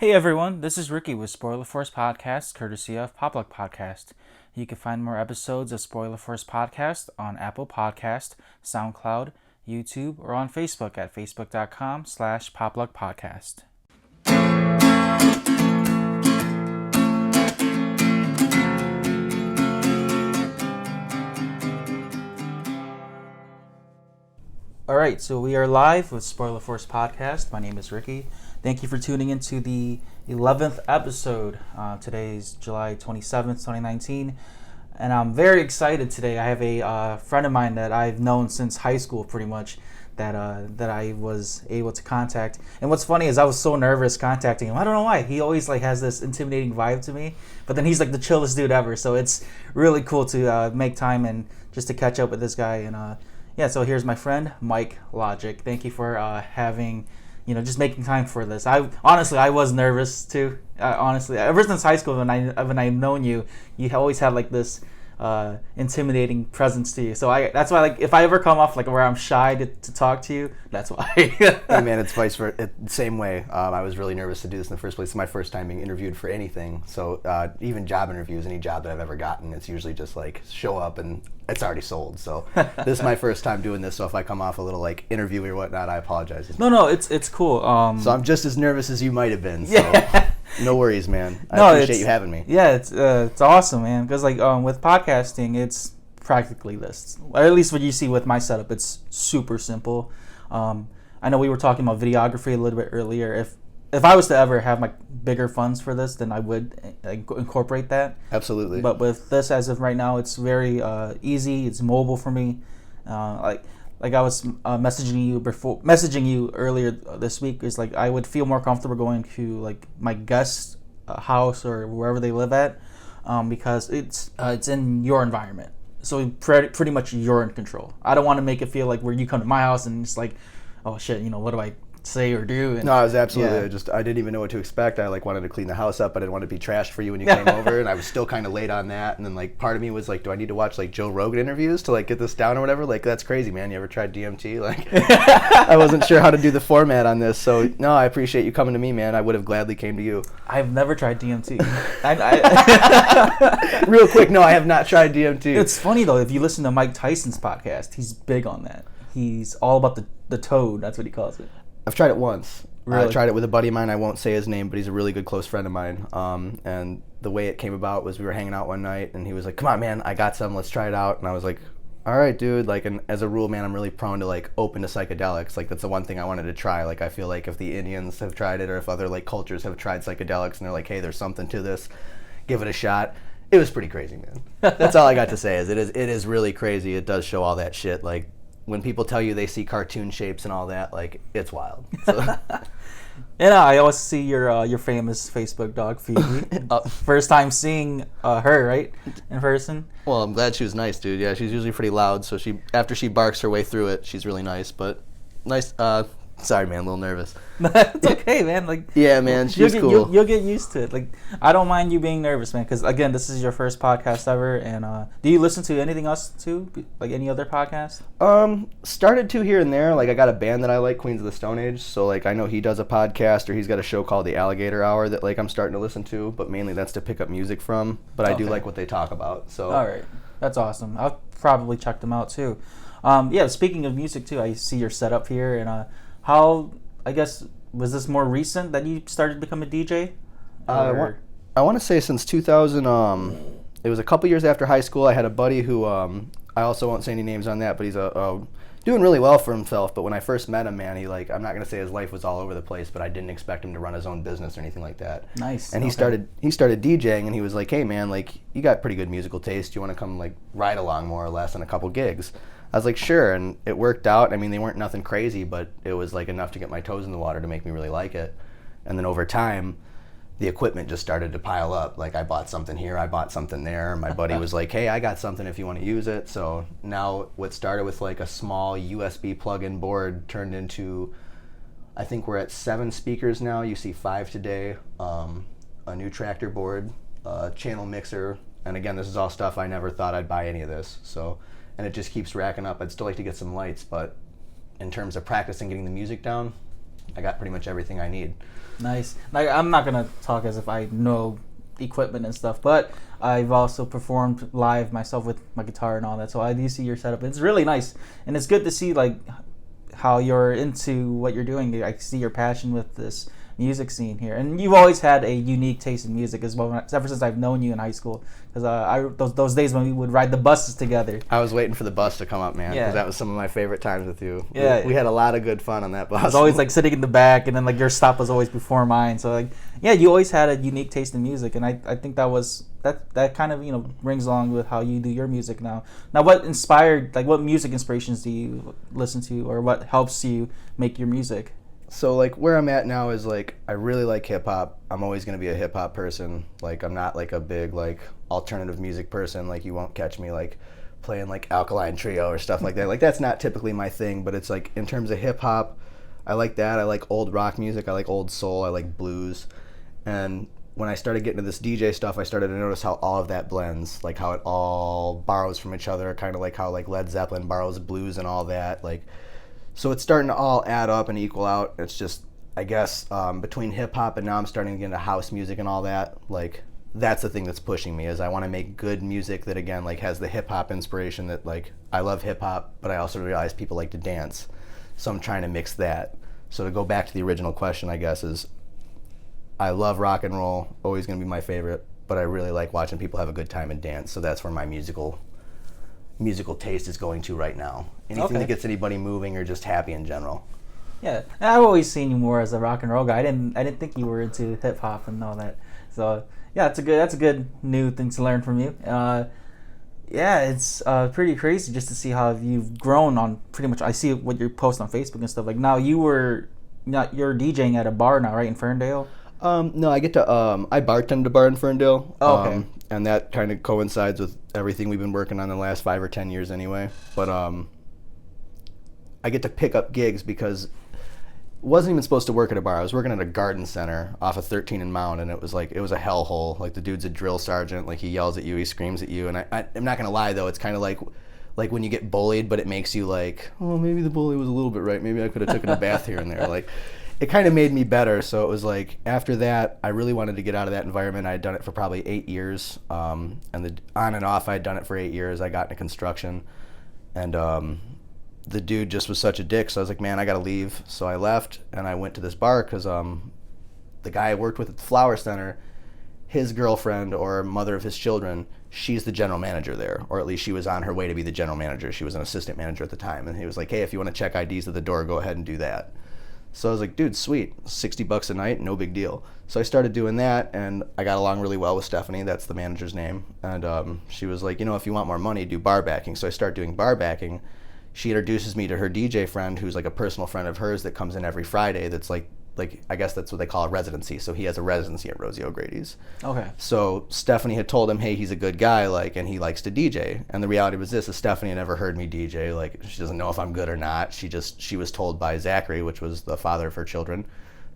Hey everyone, this is Ricky with Spoiler Force Podcast, courtesy of Popluck Podcast. You can find more episodes of Spoiler Force Podcast on Apple Podcast, SoundCloud, YouTube, or on Facebook at facebook.com/popluckpodcast. Alright, so we are live with Spoiler Force Podcast. My name is Ricky. Thank you for tuning into the 11th episode. Today's July 27th, 2019. And I'm very excited today. I have a friend of mine that I've known since high school, pretty much, that I was able to contact. And what's funny is I was so nervous contacting him. I don't know why. He always has this intimidating vibe to me. But then he's the chillest dude ever. So it's really cool to make time and just to catch up with this guy. And so here's my friend, Mike Logic. Thank you for just making time for this. I was nervous too. Honestly, ever since high school, when I've known you, you always had this intimidating presence to you. So that's why if I ever come off where I'm shy to talk to you, that's why. Hey man, it's vice versa. Same way. I was really nervous to do this in the first place. It's my first time being interviewed for anything. So even job interviews, any job that I've ever gotten, it's usually just show up and it's already sold. So this is my first time doing this. So if I come off a little interview or whatnot, I apologize. No, it's cool. So I'm just as nervous as you might have been. So. Yeah. No worries, man. I appreciate you having me. Yeah, it's awesome, man. Because with podcasting, it's practically this. Or at least what you see with my setup, it's super simple. I know we were talking about videography a little bit earlier. If I was to ever have bigger funds for this, then I would incorporate that. Absolutely. But with this, as of right now, it's very easy. It's mobile for me. Like I was messaging you earlier this week, is I would feel more comfortable going to my guest house or wherever they live at, because it's in your environment, so pretty much you're in control. I don't want to make it feel where you come to my house and it's oh shit, what do I say or do? And, no, I was absolutely. Yeah. I didn't even know what to expect. I wanted to clean the house up. I didn't want to be trashed for you when you came over, and I was still kind of late on that. And then part of me was do I need to watch Joe Rogan interviews to get this down or whatever? That's crazy, man. You ever tried DMT? I wasn't sure how to do the format on this. So no, I appreciate you coming to me, man. I would have gladly came to you. I've never tried DMT. Real quick, no, I have not tried DMT. It's funny though. If you listen to Mike Tyson's podcast, he's big on that. He's all about the toad. That's what he calls it. I've tried it once. Really? I tried it with a buddy of mine. I won't say his name, but he's a really good close friend of mine. And the way it came about was we were hanging out one night, and he was like, "Come on, man, I got some. Let's try it out." And I was like, "All right, dude." And as a rule, man, I'm really prone to open to psychedelics. That's the one thing I wanted to try. I feel if the Indians have tried it, or if other cultures have tried psychedelics, and they're "Hey, there's something to this. Give it a shot." It was pretty crazy, man. That's all I got to say. It is really crazy. It does show all that shit. When people tell you they see cartoon shapes and all that, it's wild. So. And I always see your famous Facebook dog Phoebe. First time seeing her, right, in person. Well, I'm glad she was nice, dude. Yeah, she's usually pretty loud, so after she barks her way through it, she's really nice. But nice. Sorry, man, a little nervous. It's okay, man. Yeah, man, she's cool. You'll get used to it. I don't mind you being nervous, man, because again, this is your first podcast ever. And do you listen to anything else too, any other podcast? Started to here and there. I got a band that I like, Queens of the Stone Age. So I know he does a podcast, or he's got a show called The Alligator Hour that I'm starting to listen to. But mainly that's to pick up music from. But I do like what they talk about. So all right, that's awesome. I'll probably check them out too. Speaking of music too, I see your setup here, and how, I guess, was this more recent that you started to become a DJ? I want to say since 2000. It was a couple years after high school. I had a buddy who I also won't say any names on that, but he's doing really well for himself. But when I first met him, man, he I'm not gonna say his life was all over the place, but I didn't expect him to run his own business or anything like that. Nice. And he started DJing, and he was like, "Hey, man, you got pretty good musical taste. You want to come ride along more or less on a couple gigs?" I was like, sure, and it worked out. I mean, they weren't nothing crazy, but it was enough to get my toes in the water to make me really like it. And then over time, the equipment just started to pile up. I bought something here, I bought something there. My buddy was like, "Hey, I got something if you want to use it." So now what started with a small USB plug-in board turned into, I think we're at 7 speakers now. You see 5 today. A new tractor board, channel mixer, and again, this is all stuff I never thought I'd buy any of this. So. And it just keeps racking up. I'd still like to get some lights, but in terms of practicing getting the music down, I got pretty much everything I need. Nice. Like, I'm not gonna talk as if I know equipment and stuff, but I've also performed live myself with my guitar and all that. So I do see your setup. It's really nice, and it's good to see like how you're into what you're doing. I see your passion with this music scene here, and you've always had a unique taste in music as well. Ever since I've known you in high school, because those days when we would ride the buses together. I was waiting for the bus to come up, man, because Yeah. that was some of my favorite times with you. Yeah. We had a lot of good fun on that bus. I was always like sitting in the back, and then like your stop was always before mine. So like, yeah, you always had a unique taste in music, and I think that kind of rings along with how you do your music now. Now, what music inspirations do you listen to, or what helps you make your music? So like where I'm at now is like I really like hip hop. I'm always gonna be a hip hop person. Like I'm not like a big like alternative music person. Like you won't catch me like playing like Alkaline Trio or stuff like that. Like that's not typically my thing. But it's like in terms of hip hop, I like that. I like old rock music. I like old soul. I like blues. And when I started getting into this DJ stuff, I started to notice how all of that blends. Like how it all borrows from each other. Kind of like how like Led Zeppelin borrows blues and all that. Like. So it's starting to all add up and equal out. It's just, I guess, between hip-hop and now I'm starting to get into house music and all that, like, that's the thing that's pushing me, is I want to make good music that, again, like, has the hip-hop inspiration that, like, I love hip-hop, but I also realize people like to dance. So I'm trying to mix that. So to go back to the original question, I guess, is I love rock and roll, always going to be my favorite, but I really like watching people have a good time and dance. So that's where my musical taste is going to right now. Anything that gets anybody moving or just happy in general. Yeah, and I've always seen you more as a rock and roll guy. I didn't think you were into hip hop and all that. So yeah, that's a good new thing to learn from you. Yeah, it's pretty crazy just to see how you've grown on pretty much. I see what you post on Facebook and stuff. Like now you're DJing at a bar now, right, in Ferndale? No, I get to I bartend a bar in Ferndale. Oh, okay. And that kind of coincides with everything we've been working on the last 5 or 10 years anyway. But I get to pick up gigs because it wasn't even supposed to work at a bar. I was working at a garden center off of 13 and Mount, and it was a hellhole. Like the dude's a drill sergeant. Like he yells at you, he screams at you, and I'm not gonna lie though, it's kind of like when you get bullied, but it makes you like, oh, maybe the bully was a little bit right. Maybe I could have taken a bath here and there. Like it kind of made me better. So it was like after that, I really wanted to get out of that environment. I had done it for probably 8 years, and on and off, I had done it for 8 years. I got into construction, and the dude just was such a dick. So I was like, man, I gotta leave. So I left and I went to this bar because the guy I worked with at the Flower Center, his girlfriend or mother of his children, she's the general manager there, or at least she was on her way to be the general manager. She was an assistant manager at the time, and he was like, hey, if you want to check IDs at the door, go ahead and do that. So I was like, dude, sweet, $60 a night, no big deal. So I started doing that, and I got along really well with Stephanie. That's the manager's name. And she was like, if you want more money, do bar backing. So I started doing bar backing. She introduces me to her DJ friend, who's like a personal friend of hers that comes in every Friday. That's like I guess that's what they call a residency. So he has a residency at Rosie O'Grady's. Okay. So Stephanie had told him, hey, he's a good guy, like, and he likes to DJ. And the reality was this: is Stephanie had never heard me DJ. Like, she doesn't know if I'm good or not. She was told by Zachary, which was the father of her children,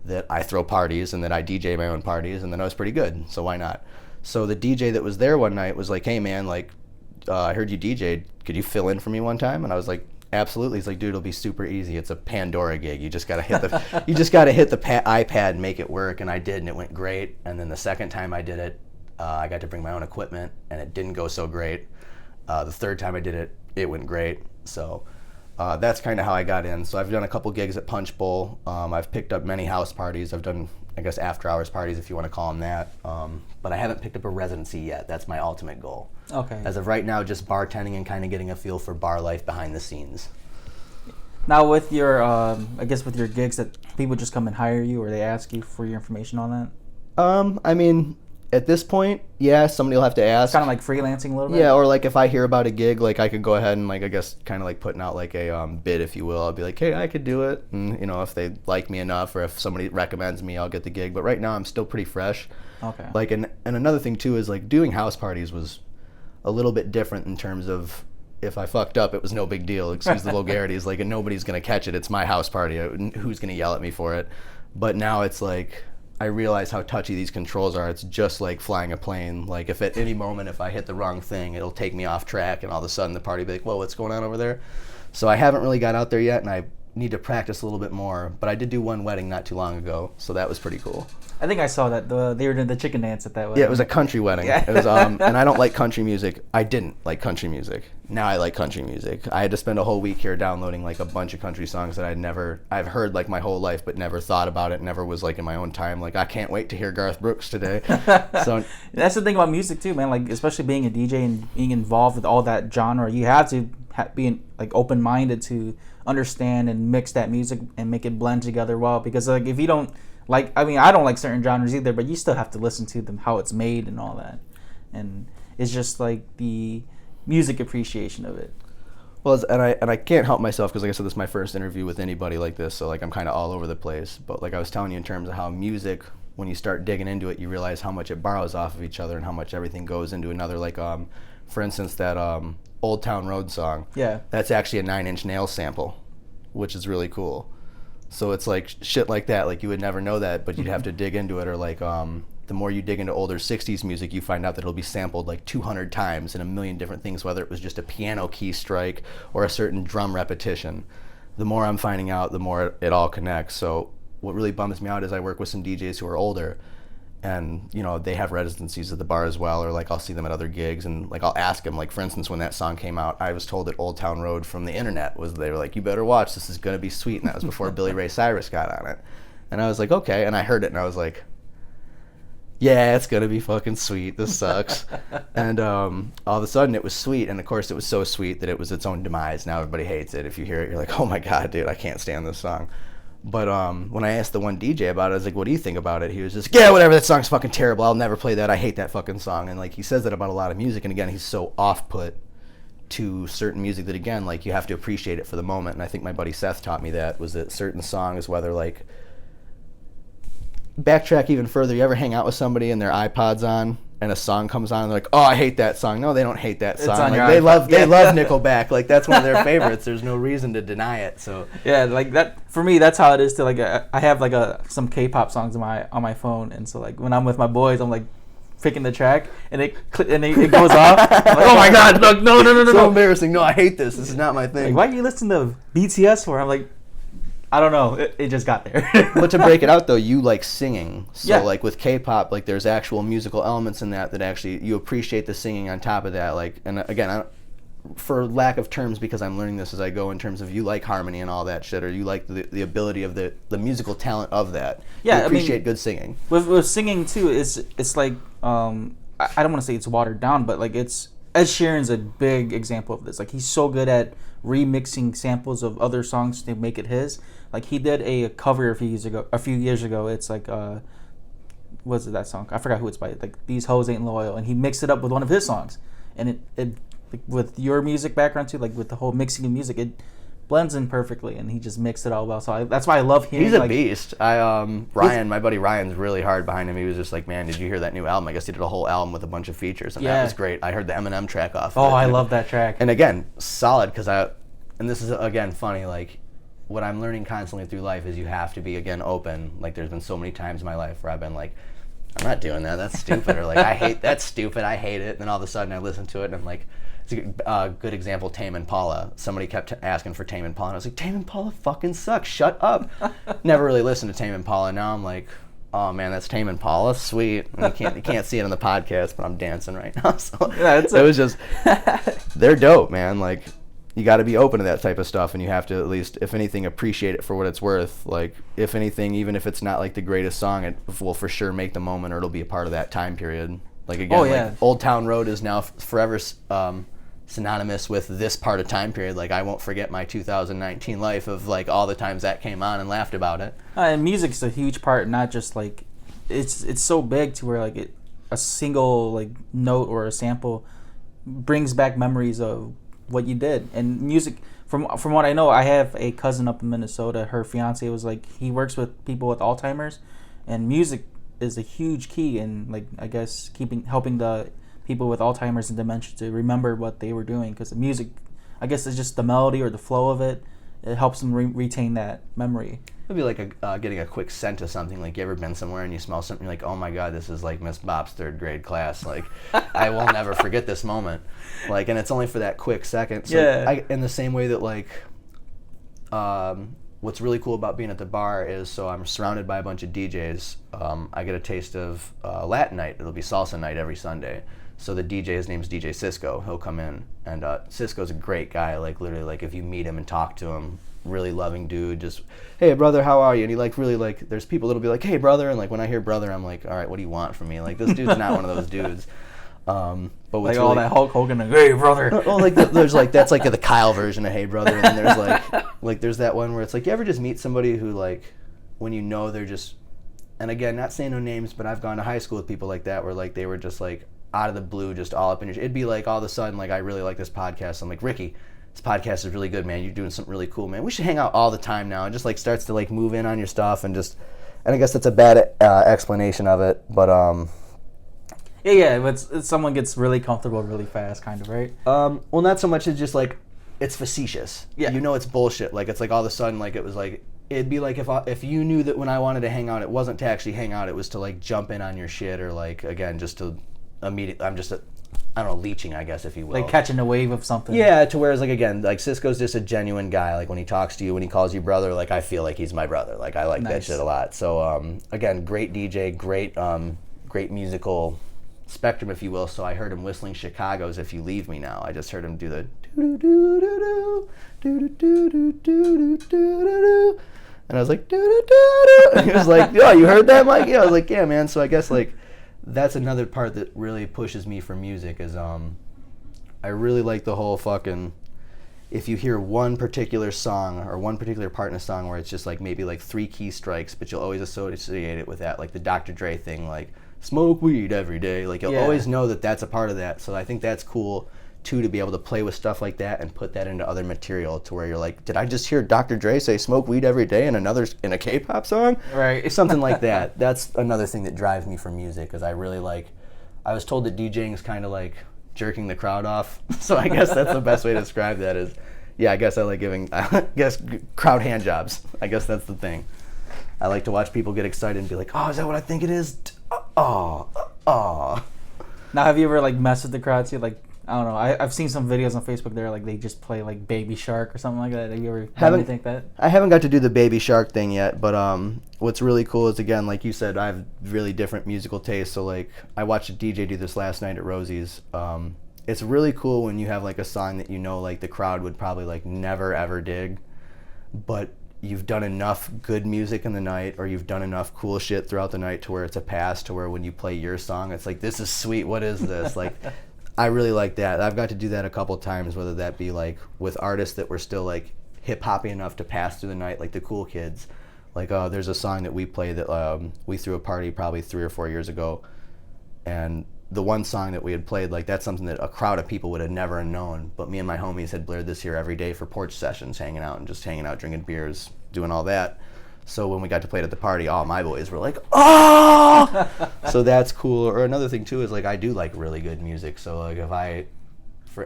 that I throw parties and that I DJ my own parties, and that I was pretty good. So why not? So the DJ that was there one night was like, hey man, like, I heard you DJ'd. Could you fill in for me one time? And I was like, absolutely. He's like, dude, it'll be super easy. It's a Pandora gig. You just gotta hit the iPad and make it work. And I did, and it went great. And then the second time I did it, I got to bring my own equipment, and it didn't go so great. The third time I did it, it went great. So that's kind of how I got in. So I've done a couple gigs at Punch Bowl. I've picked up many house parties. I've done, I guess, after hours parties, if you want to call them that. But I haven't picked up a residency yet. That's my ultimate goal. Okay. As of right now, just bartending and kind of getting a feel for bar life behind the scenes. Now with your, I guess with your gigs, that people just come and hire you, or they ask you for your information on that? I mean, at this point, yeah, somebody will have to ask. It's kind of like freelancing a little bit? Yeah, or like if I hear about a gig, like I could go ahead and like, I guess, kind of like putting out like a bid, if you will. I'll be like, hey, I could do it. And, if they like me enough, or if somebody recommends me, I'll get the gig. But right now, I'm still pretty fresh. Okay. Like, and another thing too is like doing house parties was a little bit different in terms of, if I fucked up, it was no big deal. Excuse the vulgarities. Like, and nobody's going to catch it. It's my house party. Who's going to yell at me for it? But now it's like, I realize how touchy these controls are. It's just like flying a plane. Like, if at any moment, if I hit the wrong thing, it'll take me off track, and all of a sudden the party will be like, whoa, what's going on over there? So I haven't really got out there yet, and need to practice a little bit more. But I did do one wedding not too long ago, so that was pretty cool. I think I saw that they were doing the chicken dance at that wedding. Yeah, it was a country wedding. Yeah. It was, and I don't like country music. I didn't like country music. Now I like country music. I had to spend a whole week here downloading like a bunch of country songs that I've heard like my whole life, but never thought about it. Never was like in my own time. Like I can't wait to hear Garth Brooks today. So that's the thing about music too, man. Like especially being a DJ and being involved with all that genre, you have to be like open-minded to understand and mix that music and make it blend together well. Because like if you don't like, I mean, I don't like certain genres either, but you still have to listen to them, how it's made and all that. And it's just like the music appreciation of it. Well, and I can't help myself because, like I said, this is my first interview with anybody like this, so like I'm kind of all over the place. But like I was telling you in terms of how music, when you start digging into it, you realize how much it borrows off of each other and how much everything goes into another. Like, for instance, that Old Town Road song. Yeah. That's actually a 9 Inch Nails sample, which is really cool. So it's like shit like that. Like you would never know that, but you'd have to dig into it. Or like the more you dig into older 60s music, you find out that it'll be sampled like 200 times in a million different things, whether it was just a piano key strike or a certain drum repetition. The more I'm finding out, the more it all connects. So what really bums me out is I work with some DJs who are older, and you know they have residencies at the bar as well, or like I'll see them at other gigs, and like I'll ask them, like for instance when that song came out, I was told that Old Town Road from the internet was, they were like, you better watch, this is gonna be sweet, and that was before Billy Ray Cyrus got on it. And I was like, okay, and I heard it and I was like, yeah, it's gonna be fucking sweet, this sucks. And all of a sudden it was sweet, and of course it was so sweet that it was its own demise. Now everybody hates it. If you hear it, you're like, oh my god, dude, I can't stand this song. But when I asked the one DJ about it, I was like, what do you think about it? He was just, yeah, whatever, that song's fucking terrible, I'll never play that, I hate that fucking song. And like he says that about a lot of music, and again, he's so off-put to certain music that again, like you have to appreciate it for the moment. And I think my buddy Seth taught me that, was that certain songs, whether like, backtrack even further, you ever hang out with somebody and their iPod's on and a song comes on and they're like, oh, I hate that song. No, they don't hate that song. Like, they love Nickelback. Like that's one of their favorites. There's no reason to deny it. So yeah, like that for me, that's how it is to like I have like some K-pop songs on my phone, and so like when I'm with my boys, I'm like picking the track and it goes off. I'm like, oh my god, no. So embarrassing. No, I hate this. This is not my thing. Like, why are you listening to BTS for? I'm like, I don't know. It just got there. But to break it out, though, you like singing. So, yeah. like, with K-pop, like, there's actual musical elements in that actually, you appreciate the singing on top of that. Like, and again, for lack of terms, because I'm learning this as I go, in terms of you like harmony and all that shit, or you like the ability of the musical talent of that. Yeah, you appreciate good singing. With singing, too, it's like, I don't want to say it's watered down, but, like, Ed Sheeran's a big example of this. Like, he's so good at remixing samples of other songs to make it his. Like he did a cover a few years ago. It's like what's it, that song? I forgot who it's by. Like These Hoes Ain't Loyal, and he mixed it up with one of his songs. And it like, with your music background too, like with the whole mixing of music, it blends in perfectly, and he just mixed it all well. So that's why I love hearing. He's a beast. Ryan, my buddy Ryan's really hard behind him. He was just like, man, did you hear that new album? I guess he did a whole album with a bunch of features, and that was great. I heard the Eminem track off. Oh, I love that track. And again, solid, because and this is again funny, like what I'm learning constantly through life is you have to be again open. Like there's been so many times in my life where I've been like, I'm not doing that, that's stupid, or like I hate that's stupid, I hate it. And then all of a sudden I listen to it and I'm like, it's a good example, Tame Impala. Somebody kept asking for Tame Impala, and I was like, Tame Impala fucking sucks, shut up. Never really listened to Tame Impala. Now I'm like, oh man, that's Tame Impala, sweet. And you can't see it on the podcast, but I'm dancing right now. So yeah, it was just, they're dope, man. Like you got to be open to that type of stuff, and you have to at least, if anything, appreciate it for what it's worth. Like, if anything, even if it's not like the greatest song, it will for sure make the moment, or it'll be a part of that time period. Like again, like Old Town Road is now forever synonymous with this part of time period. Like I won't forget my 2019 life of like all the times that came on and laughed about it. And music's a huge part, not just like it's so big to where like a single like note or a sample brings back memories of what you did. And music, from what I know, I have a cousin up in Minnesota. Her fiance was like, he works with people with Alzheimer's, and music is a huge key in like I guess helping the people with Alzheimer's and dementia to remember what they were doing, because the music, I guess, is just the melody or the flow of it. It helps them retain that memory. It'd be like getting a quick scent of something. Like, you ever been somewhere and you smell something, you're like, oh my god, this is like Miss Bop's third grade class. Like, I will never forget this moment. Like, and it's only for that quick second. So yeah. in the same way that like, what's really cool about being at the bar is, so I'm surrounded by a bunch of DJs. I get a taste of Latin night. It'll be salsa night every Sunday. So the DJ, his name's DJ Cisco. He'll come in, and Cisco's a great guy. Like literally, like if you meet him and talk to him, really loving dude. Just, hey brother, how are you? And he like really like. There's people that'll be like, hey brother, and like when I hear brother, I'm like, all right, what do you want from me? Like this dude's not one of those dudes. But what's like all that Hulk Hogan, like, hey brother. Oh, like there's like that's like the Kyle version of hey brother, and then there's like there's that one where it's like, you ever just meet somebody who like when you know they're just, and again, not saying no names, but I've gone to high school with people like that where like they were just like out of the blue, just all up in your. It'd be like all of a sudden, like I really like this podcast. I'm like, Ricky, this podcast is really good, man. You're doing something really cool, man. We should hang out all the time now. And just like starts to like move in on your stuff and just, and I guess that's a bad explanation of it, but Yeah, but someone gets really comfortable really fast, kind of, right? well, not so much as just like it's facetious. Yeah, you know it's bullshit. Like it's like all of a sudden, like it was like it'd be like if you knew that when I wanted to hang out, it wasn't to actually hang out. It was to like jump in on your shit or like again just to immediate. I'm just I don't know, leeching, I guess, if you will. Like catching a wave of something. Yeah, to whereas like again, like Cisco's just a genuine guy. Like when he talks to you, when he calls you brother, like I feel like he's my brother. Like I like that shit a lot. So again, great DJ, great musical spectrum, if you will. So I heard him whistling Chicago's "If You Leave Me Now." I just heard him do the do do do do do do do do do do, and I was like do do do do. And he was like, "Yo, you heard that, Mike?" Yeah, I was like, "Yeah, man." So I guess like that's another part that really pushes me for music is I really like the whole fucking, if you hear one particular song or one particular part in a song where it's just like maybe like 3 key strikes, but you'll always associate it with that, like the Dr. Dre thing, like smoke weed every day. Like you'll always know that that's a part of that. So I think that's cool too, to be able to play with stuff like that and put that into other material to where you're like, did I just hear Dr. Dre say smoke weed every day in a K-pop song? Right. Something like that. That's another thing that drives me for music, because I really like, I was told that DJing is kind of like jerking the crowd off. So I guess that's the best way to describe that is, yeah, I guess I like giving, I guess, crowd hand jobs. I guess that's the thing. I like to watch people get excited and be like, oh, is that what I think it is? Oh. Now, have you ever like messed with the crowd too? Like, I don't know. I've seen some videos on Facebook there, like they just play like Baby Shark or something like that. Have you ever done anything like that? I haven't got to do the Baby Shark thing yet, but what's really cool is, again, like you said, I have really different musical tastes. So like I watched a DJ do this last night at Rosie's. It's really cool when you have like a song that you know like the crowd would probably like never ever dig, but you've done enough good music in the night, or you've done enough cool shit throughout the night to where it's a pass, to where when you play your song, it's like, this is sweet. What is this? Like, I really like that. I've got to do that a couple times, whether that be like with artists that were still like hip-hoppy enough to pass through the night, like the Cool Kids. Like there's a song that we play that we threw a party probably 3 or 4 years ago, and the one song that we had played, like that's something that a crowd of people would have never known, but me and my homies had blared this here every day for porch sessions, hanging out, drinking beers, doing all that. So when we got to play it at the party, all my boys were like, oh! So that's cool. Or another thing too is like I do like really good music. So like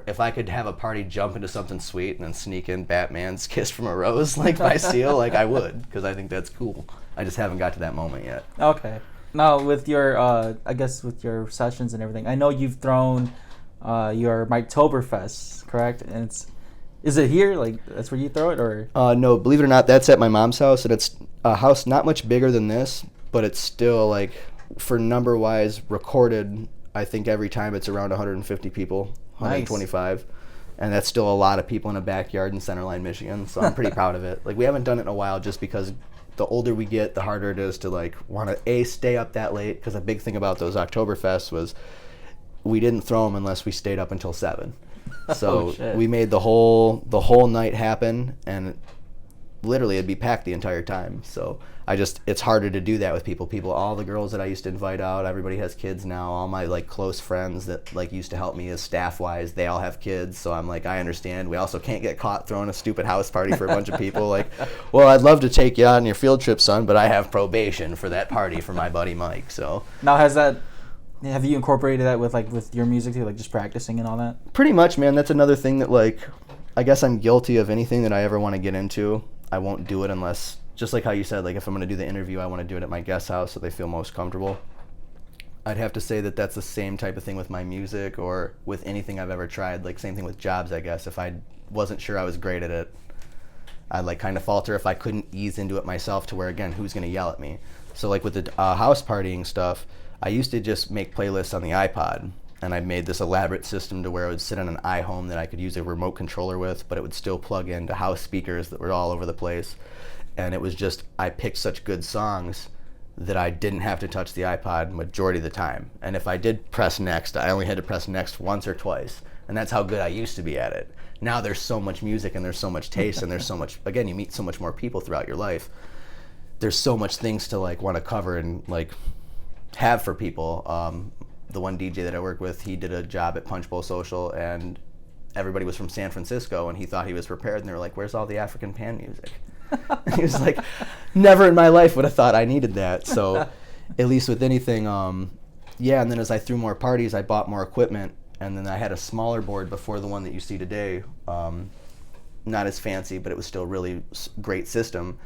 if I could have a party jump into something sweet and then sneak in Batman's "Kiss from a Rose" like by Seal, like I would, because I think that's cool. I just haven't got to that moment yet. Okay. Now with your, I guess with your sessions and everything, I know you've thrown your Micetoberfest, correct? And is it here? Like that's where you throw it, or? No, believe it or not, that's at my mom's house, and it's a house not much bigger than this, but it's still like, for number wise recorded, I think every time it's around 150 people, 125, nice. And that's still a lot of people in a backyard in Centerline, Michigan. So I'm pretty proud of it. Like we haven't done it in a while, just because the older we get, the harder it is to like want to stay up that late. Because a big thing about those Oktoberfests was we didn't throw them unless we stayed up until 7. So we made the whole night happen, and literally it'd be packed the entire time. So it's harder to do that with people. All the girls that I used to invite out, everybody has kids now. All my like close friends that like used to help me as staff wise, they all have kids. So I'm like, I understand. We also can't get caught throwing a stupid house party for a bunch of people. Like, well, I'd love to take you out on your field trip, son, but I have probation for that party for my buddy Mike. So now have you incorporated that with your music too, like just practicing and all that? Pretty much, man. That's another thing that like, I guess I'm guilty of anything that I ever want to get into. I won't do it unless, just like how you said, like if I'm going to do the interview, I want to do it at my guest house so they feel most comfortable. I'd have to say that that's the same type of thing with my music or with anything I've ever tried. Like same thing with jobs, I guess. If I wasn't sure I was great at it, I'd like kind of falter if I couldn't ease into it myself to where, again, who's going to yell at me? So like with the house partying stuff, I used to just make playlists on the iPod, and I made this elaborate system to where it would sit on an iHome that I could use a remote controller with, but it would still plug into house speakers that were all over the place. And it was just, I picked such good songs that I didn't have to touch the iPod majority of the time. And if I did press next, I only had to press next once or twice. And that's how good I used to be at it. Now there's so much music and there's so much taste and there's so much, again, you meet so much more people throughout your life. There's so much things to like want to cover and like have for people. The one DJ that I work with, he did a job at Punch Bowl Social, and everybody was from San Francisco, and he thought he was prepared, and they were like, where's all the African pan music? And he was like, never in my life would have thought I needed that. So at least with anything, yeah, and then as I threw more parties, I bought more equipment, and then I had a smaller board before the one that you see today. Not as fancy, but it was still really great system.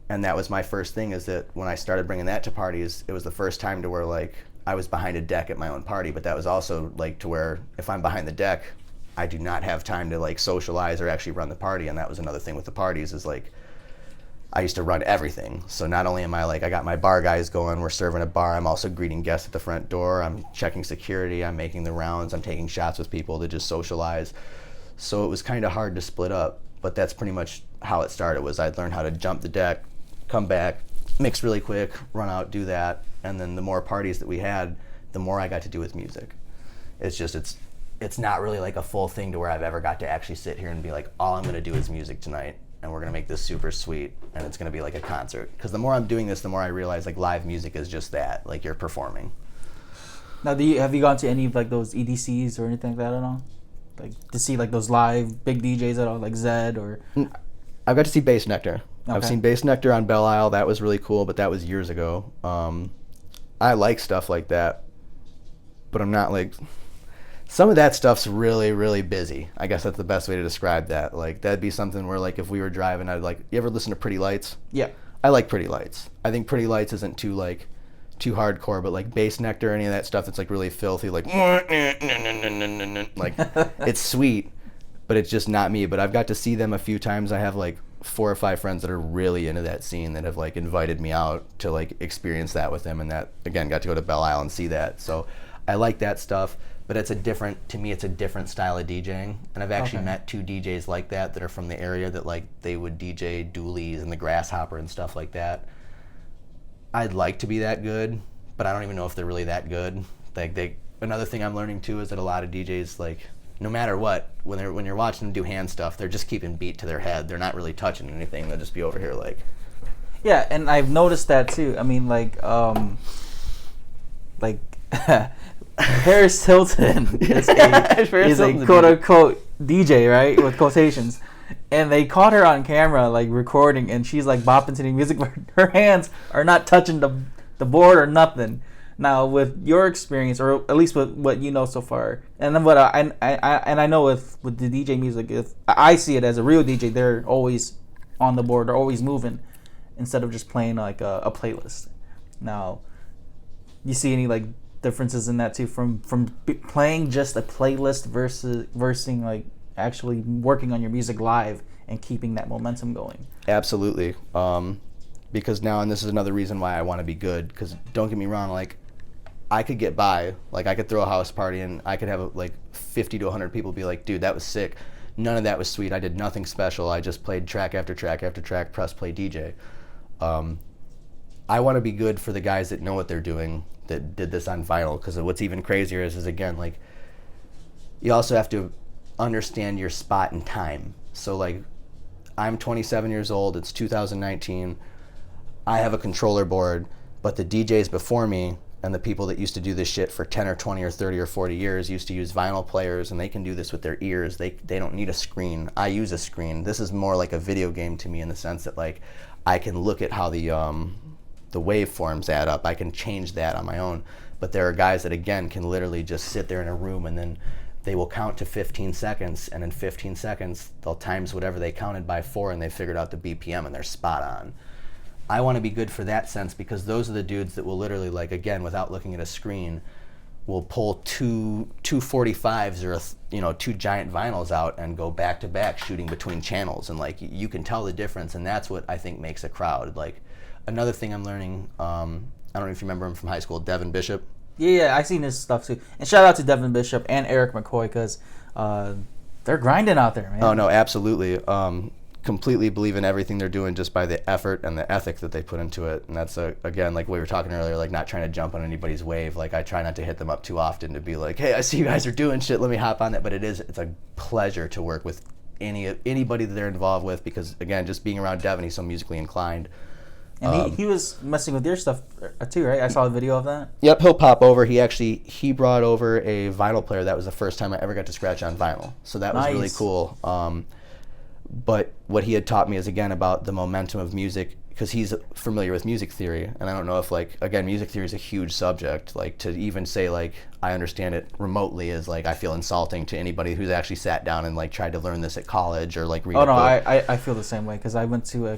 And that was my first thing, is that when I started bringing that to parties, it was the first time to where like I was behind a deck at my own party, but that was also like to where if I'm behind the deck, I do not have time to like socialize or actually run the party. And that was another thing with the parties, is like I used to run everything. So not only am I like, I got my bar guys going, we're serving a bar, I'm also greeting guests at the front door, I'm checking security, I'm making the rounds, I'm taking shots with people to just socialize. So it was kind of hard to split up, but that's pretty much how it started. Was I'd learn how to jump the deck, come back, mix really quick, run out, do that. And then the more parties that we had, the more I got to do with music. It's just, it's not really like a full thing to where I've ever got to actually sit here and be like, all I'm gonna do is music tonight, and we're gonna make this super sweet, and it's gonna be like a concert. Because the more I'm doing this, the more I realize like live music is just that, like you're performing. Now, have you gone to any of like those EDCs or anything like that at all? Like to see like those live big DJs at all, like Zed or? I've got to see Bass Nectar. Okay. I've seen Bass Nectar on Belle Isle. That was really cool, but that was years ago. I like stuff like that, but I'm not like... Some of that stuff's really, really busy. I guess that's the best way to describe that. Like, that'd be something where, like, if we were driving, I'd like... You ever listen to Pretty Lights? Yeah. I like Pretty Lights. I think Pretty Lights isn't too hardcore, but, like, Bass Nectar, any of that stuff that's, like, really filthy, like... Like, it's sweet, but it's just not me. But I've got to see them a few times. I have, like, 4 or 5 friends that are really into that scene that have like invited me out to like experience that with them, and that again got to go to Belle Isle and see that. So I like that stuff, but it's a different style of DJing, and I've actually met 2 DJs like that are from the area that like they would DJ Doolies and the Grasshopper and stuff like that. I'd like to be that good, but I don't even know if they're really that good. Like another thing I'm learning too is that a lot of DJs, like, no matter what, when you're watching them do hand stuff, they're just keeping beat to their head. They're not really touching anything. They'll just be over here like... Yeah, and I've noticed that too. I mean, like Paris Hilton is a quote-unquote DJ, right? With quotations. And they caught her on camera, like, recording, and she's, like, bopping to the music, but her hands are not touching the board or nothing. Now, with your experience, or at least with what you know so far, and then what I know with the DJ music, if I see it as a real DJ, they're always on the board, they're always moving, instead of just playing like a playlist. Now, you see any like differences in that too, from playing just a playlist versus like actually working on your music live and keeping that momentum going? Absolutely. Because now, and this is another reason why I want to be good, because don't get me wrong, like, I could get by, like, I could throw a house party and I could have like 50 to 100 people be like, dude, that was sick. None of that was sweet. I did nothing special. I just played track after track after track, press play DJ. I want to be good for the guys that know what they're doing, that did this on vinyl, because what's even crazier is again, like, you also have to understand your spot in time. So, like, I'm 27 years old, it's 2019, I have a controller board, but the DJs before me and the people that used to do this shit for 10 or 20 or 30 or 40 years used to use vinyl players, and they can do this with their ears. They don't need a screen. I use a screen. This is more like a video game to me, in the sense that, like, I can look at how the waveforms add up. I can change that on my own. But there are guys that, again, can literally just sit there in a room, and then they will count to 15 seconds, and in 15 seconds, they'll times whatever they counted by 4, and they figured out the BPM, and they're spot on. I want to be good for that sense, because those are the dudes that will literally, like, again, without looking at a screen, will pull two 45s or two giant vinyls out and go back to back shooting between channels, and like you can tell the difference, and that's what I think makes a crowd. Like another thing I'm learning, I don't know if you remember him from high school, Devin Bishop. Yeah, I've seen his stuff too. And shout out to Devin Bishop and Eric McCoy, because they're grinding out there, man. Oh no, absolutely. Completely believe in everything they're doing just by the effort and the ethic that they put into it. And that's again, like we were talking earlier, like not trying to jump on anybody's wave. Like I try not to hit them up too often to be like, hey, I see you guys are doing shit, let me hop on that. But it's a pleasure to work with anybody that they're involved with, because again, just being around Devin, he's so musically inclined. And he was messing with your stuff too, right? I saw a video of that. Yep, he'll pop over. He brought over a vinyl player. That was the first time I ever got to scratch on vinyl. So that was really cool. But what he had taught me is, again, about the momentum of music, because he's familiar with music theory. And I don't know if, like, again, music theory is a huge subject. Like, to even say, like, I understand it remotely is, like, I feel insulting to anybody who's actually sat down and, like, tried to learn this at college or, like, read a book. I feel the same way, because I went to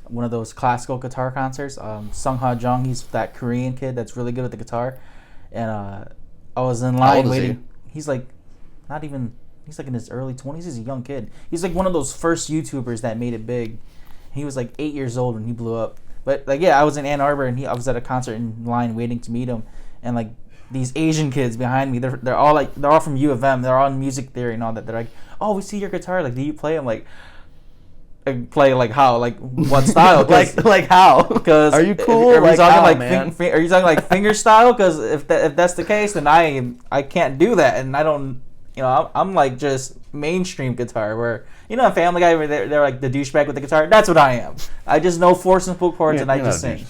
one of those classical guitar concerts. Sung Ha Jung, he's that Korean kid that's really good with the guitar. And I was in line How old is waiting. He's like, he's like in his early 20s. He's a young kid. He's like one of those first YouTubers that made it big. He was like 8 years old when he blew up. But like, yeah, I was in Ann Arbor, and I was at a concert in line waiting to meet him. And like these Asian kids behind me, they're all from U of M. They're all in music theory and all that. They're like, oh, we see your guitar. Like, do you play? I'm like, I play like how? Like what style? like how? Because are you cool? Are you talking how, like man? are you talking like finger style? Because if that's the case, then I can't do that, and I don't. I'm like just mainstream guitar, where Family Guy, where they're like the douchebag with the guitar. That's what I am. I just know four simple chords, and I just sing.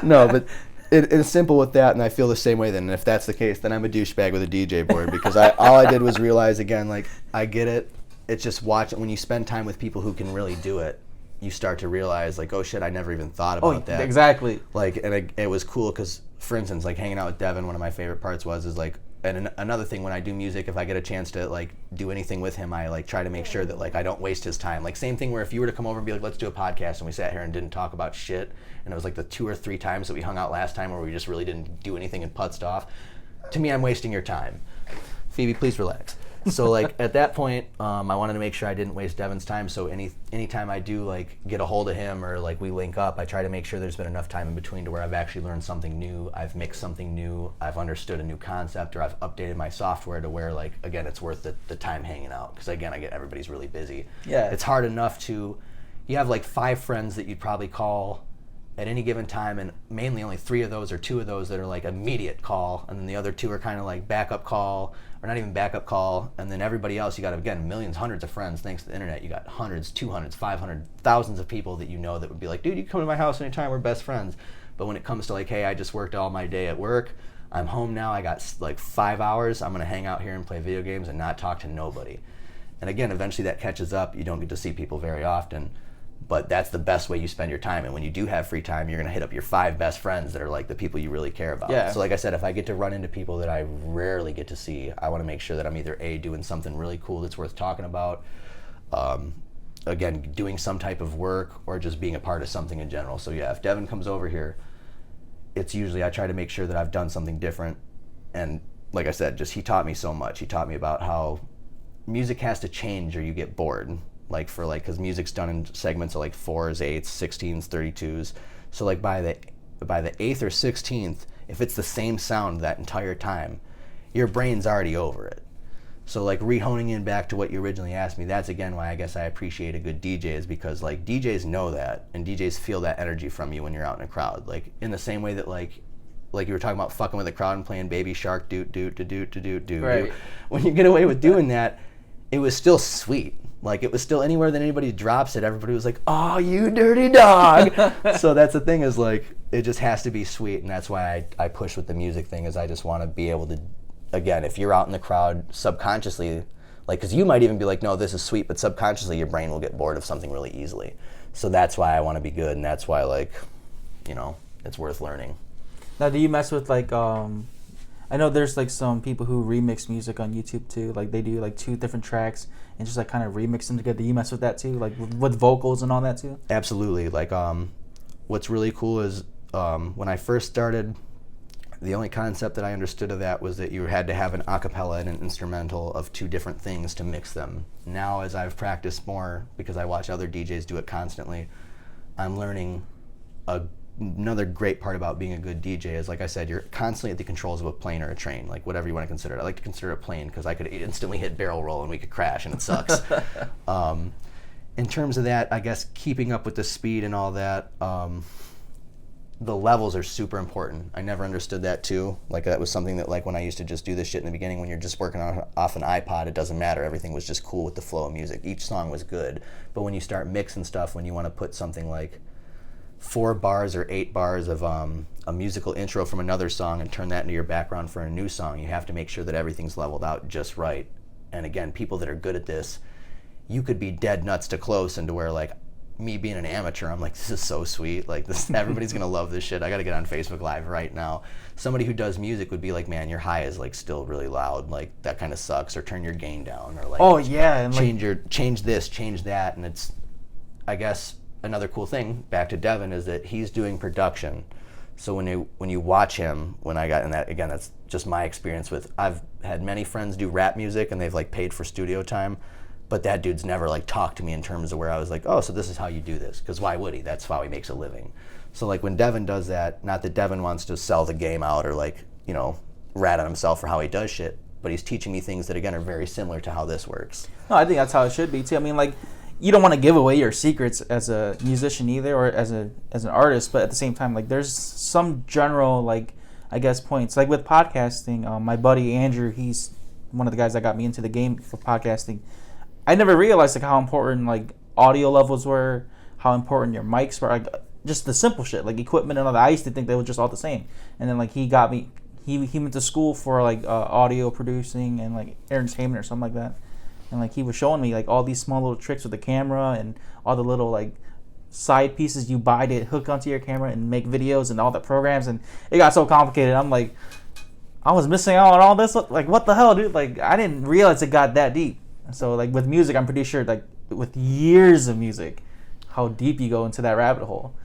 No, but it's simple with that, and I feel the same way. Then, and if that's the case, then I'm a douchebag with a DJ board, because all I did was realize, again, like, I get it. It's just watching. When you spend time with people who can really do it, you start to realize, like, oh shit, I never even thought about that. Exactly. Like, and it was cool because, for instance, like hanging out with Devin, one of my favorite parts is like, and another thing, when I do music, if I get a chance to like do anything with him, I like try to make sure that like I don't waste his time. Like, same thing where if you were to come over and be like, let's do a podcast, and we sat here and didn't talk about shit, and it was like the 2 or 3 times that we hung out last time where we just really didn't do anything and putzed off. To me, I'm wasting your time. Phoebe, please relax. So like at that point, I wanted to make sure I didn't waste Devin's time. So anytime I do like get a hold of him or like we link up, I try to make sure there's been enough time in between to where I've actually learned something new, I've mixed something new, I've understood a new concept, or I've updated my software to where, like, again, it's worth the time hanging out. Because again, I get everybody's really busy. Yeah. It's hard enough you have like 5 friends that you'd probably call at any given time, and mainly only 3 of those or 2 of those that are like immediate call, and then the other 2 are kind of like backup call, or not even backup call, and then everybody else, you got, again, millions, hundreds of friends. Thanks to the internet, you got hundreds, 200s, 500, thousands of people that that would be like, dude, you can come to my house anytime, we're best friends. But when it comes to like, hey, I just worked all my day at work, I'm home now, I got like 5 hours, I'm gonna hang out here and play video games and not talk to nobody. And again, eventually that catches up, you don't get to see people very often, but that's the best way you spend your time. And when you do have free time, you're going to hit up your 5 best friends that are like the people you really care about. Yeah. So like I said, if I get to run into people that I rarely get to see, I want to make sure that I'm either A, doing something really cool that's worth talking about, again, doing some type of work, or just being a part of something in general. So yeah, if Devin comes over here, it's usually, I try to make sure that I've done something different. And like I said, just he taught me so much. He taught me about how music has to change or you get bored. Because music's done in segments of like 4s, 8s, 16s, 32s. So like by the 8th or 16th, if it's the same sound that entire time, your brain's already over it. So like re-honing in back to what you originally asked me, that's again why I guess I appreciate a good DJ, is because like DJs know that, and DJs feel that energy from you when you're out in a crowd. Like in the same way that like you were talking about fucking with the crowd and playing Baby Shark doot doot doot doot doot doot. Right. When you get away with doing that, it was still sweet. Like, it was still, anywhere that anybody drops it, everybody was like, oh, you dirty dog. So that's the thing, is like, it just has to be sweet. And that's why I push with the music thing, is I just want to be able to, again, if you're out in the crowd subconsciously, like, because you might even be like, no, this is sweet, but subconsciously your brain will get bored of something really easily. So that's why I want to be good, and that's why, like, it's worth learning. Now, do you mess with like I know there's like some people who remix music on YouTube too. Like they do like 2 different tracks and just like kind of remix them together. Do you mess with that too? Like with vocals and all that too? Absolutely. Like what's really cool is when I first started, The only concept that I understood of that was that you had to have an a cappella and an instrumental of two different things to mix them. Now, as I've practiced more, because I watch other DJs do it constantly, I'm learning another great part about being a good DJ is, like I said, you're constantly at the controls of a plane or a train, like whatever you want to consider it. I like to consider it a plane because I could instantly hit barrel roll and we could crash and it sucks. In terms of that, I guess keeping up with the speed and all that, the levels are super important. I never understood that too. Like that was something that, like, when I used to just do this shit in the beginning, when you're just working off an iPod, it doesn't matter. Everything was just cool with the flow of music. Each song was good. But when you start mixing stuff, when you want to put something like 4 bars or 8 bars of a musical intro from another song and turn that into your background for a new song, you have to make sure that everything's leveled out just right. And again, people that are good at this, you could be dead nuts to close into where, like, me being an amateur, I'm like, this is so sweet. Like, this, everybody's gonna love this shit. I gotta get on Facebook Live right now. Somebody who does music would be like, man, your high is like still really loud. Like, that kind of sucks. Or turn your gain down. Or like, oh yeah, and change this, change that. And it's, I guess, another cool thing back to Devin is that he's doing production. So when you watch him, when I got in that, again, that's just my experience with. I've had many friends do rap music and they've like paid for studio time. But that dude's never like talked to me in terms of where I was like, oh, so this is how you do this. Because why would he? That's how he makes a living. So like when Devin does that, not that Devin wants to sell the game out or like, you know, rat on himself for how he does shit, but he's teaching me things that, again, are very similar to how this works. No, I think that's how it should be too. I mean, like, you don't want to give away your secrets as a musician either, or as an artist, but at the same time, like, there's some general, like, I guess, points. Like with podcasting, my buddy Andrew, he's one of the guys that got me into the game for podcasting. I never realized like how important like audio levels were, how important your mics were, like just the simple shit, like equipment and all that. I used to think they were just all the same, and then like he got me. He went to school for like audio producing and like entertainment or something like that, and like he was showing me like all these small little tricks with the camera and all the little like side pieces you buy to hook onto your camera and make videos and all the programs, and it got so complicated. I'm like, I was missing out on all this. Like, what the hell, dude? Like, I didn't realize it got that deep. So like with music, I'm pretty sure like with years of music, how deep you go into that rabbit hole.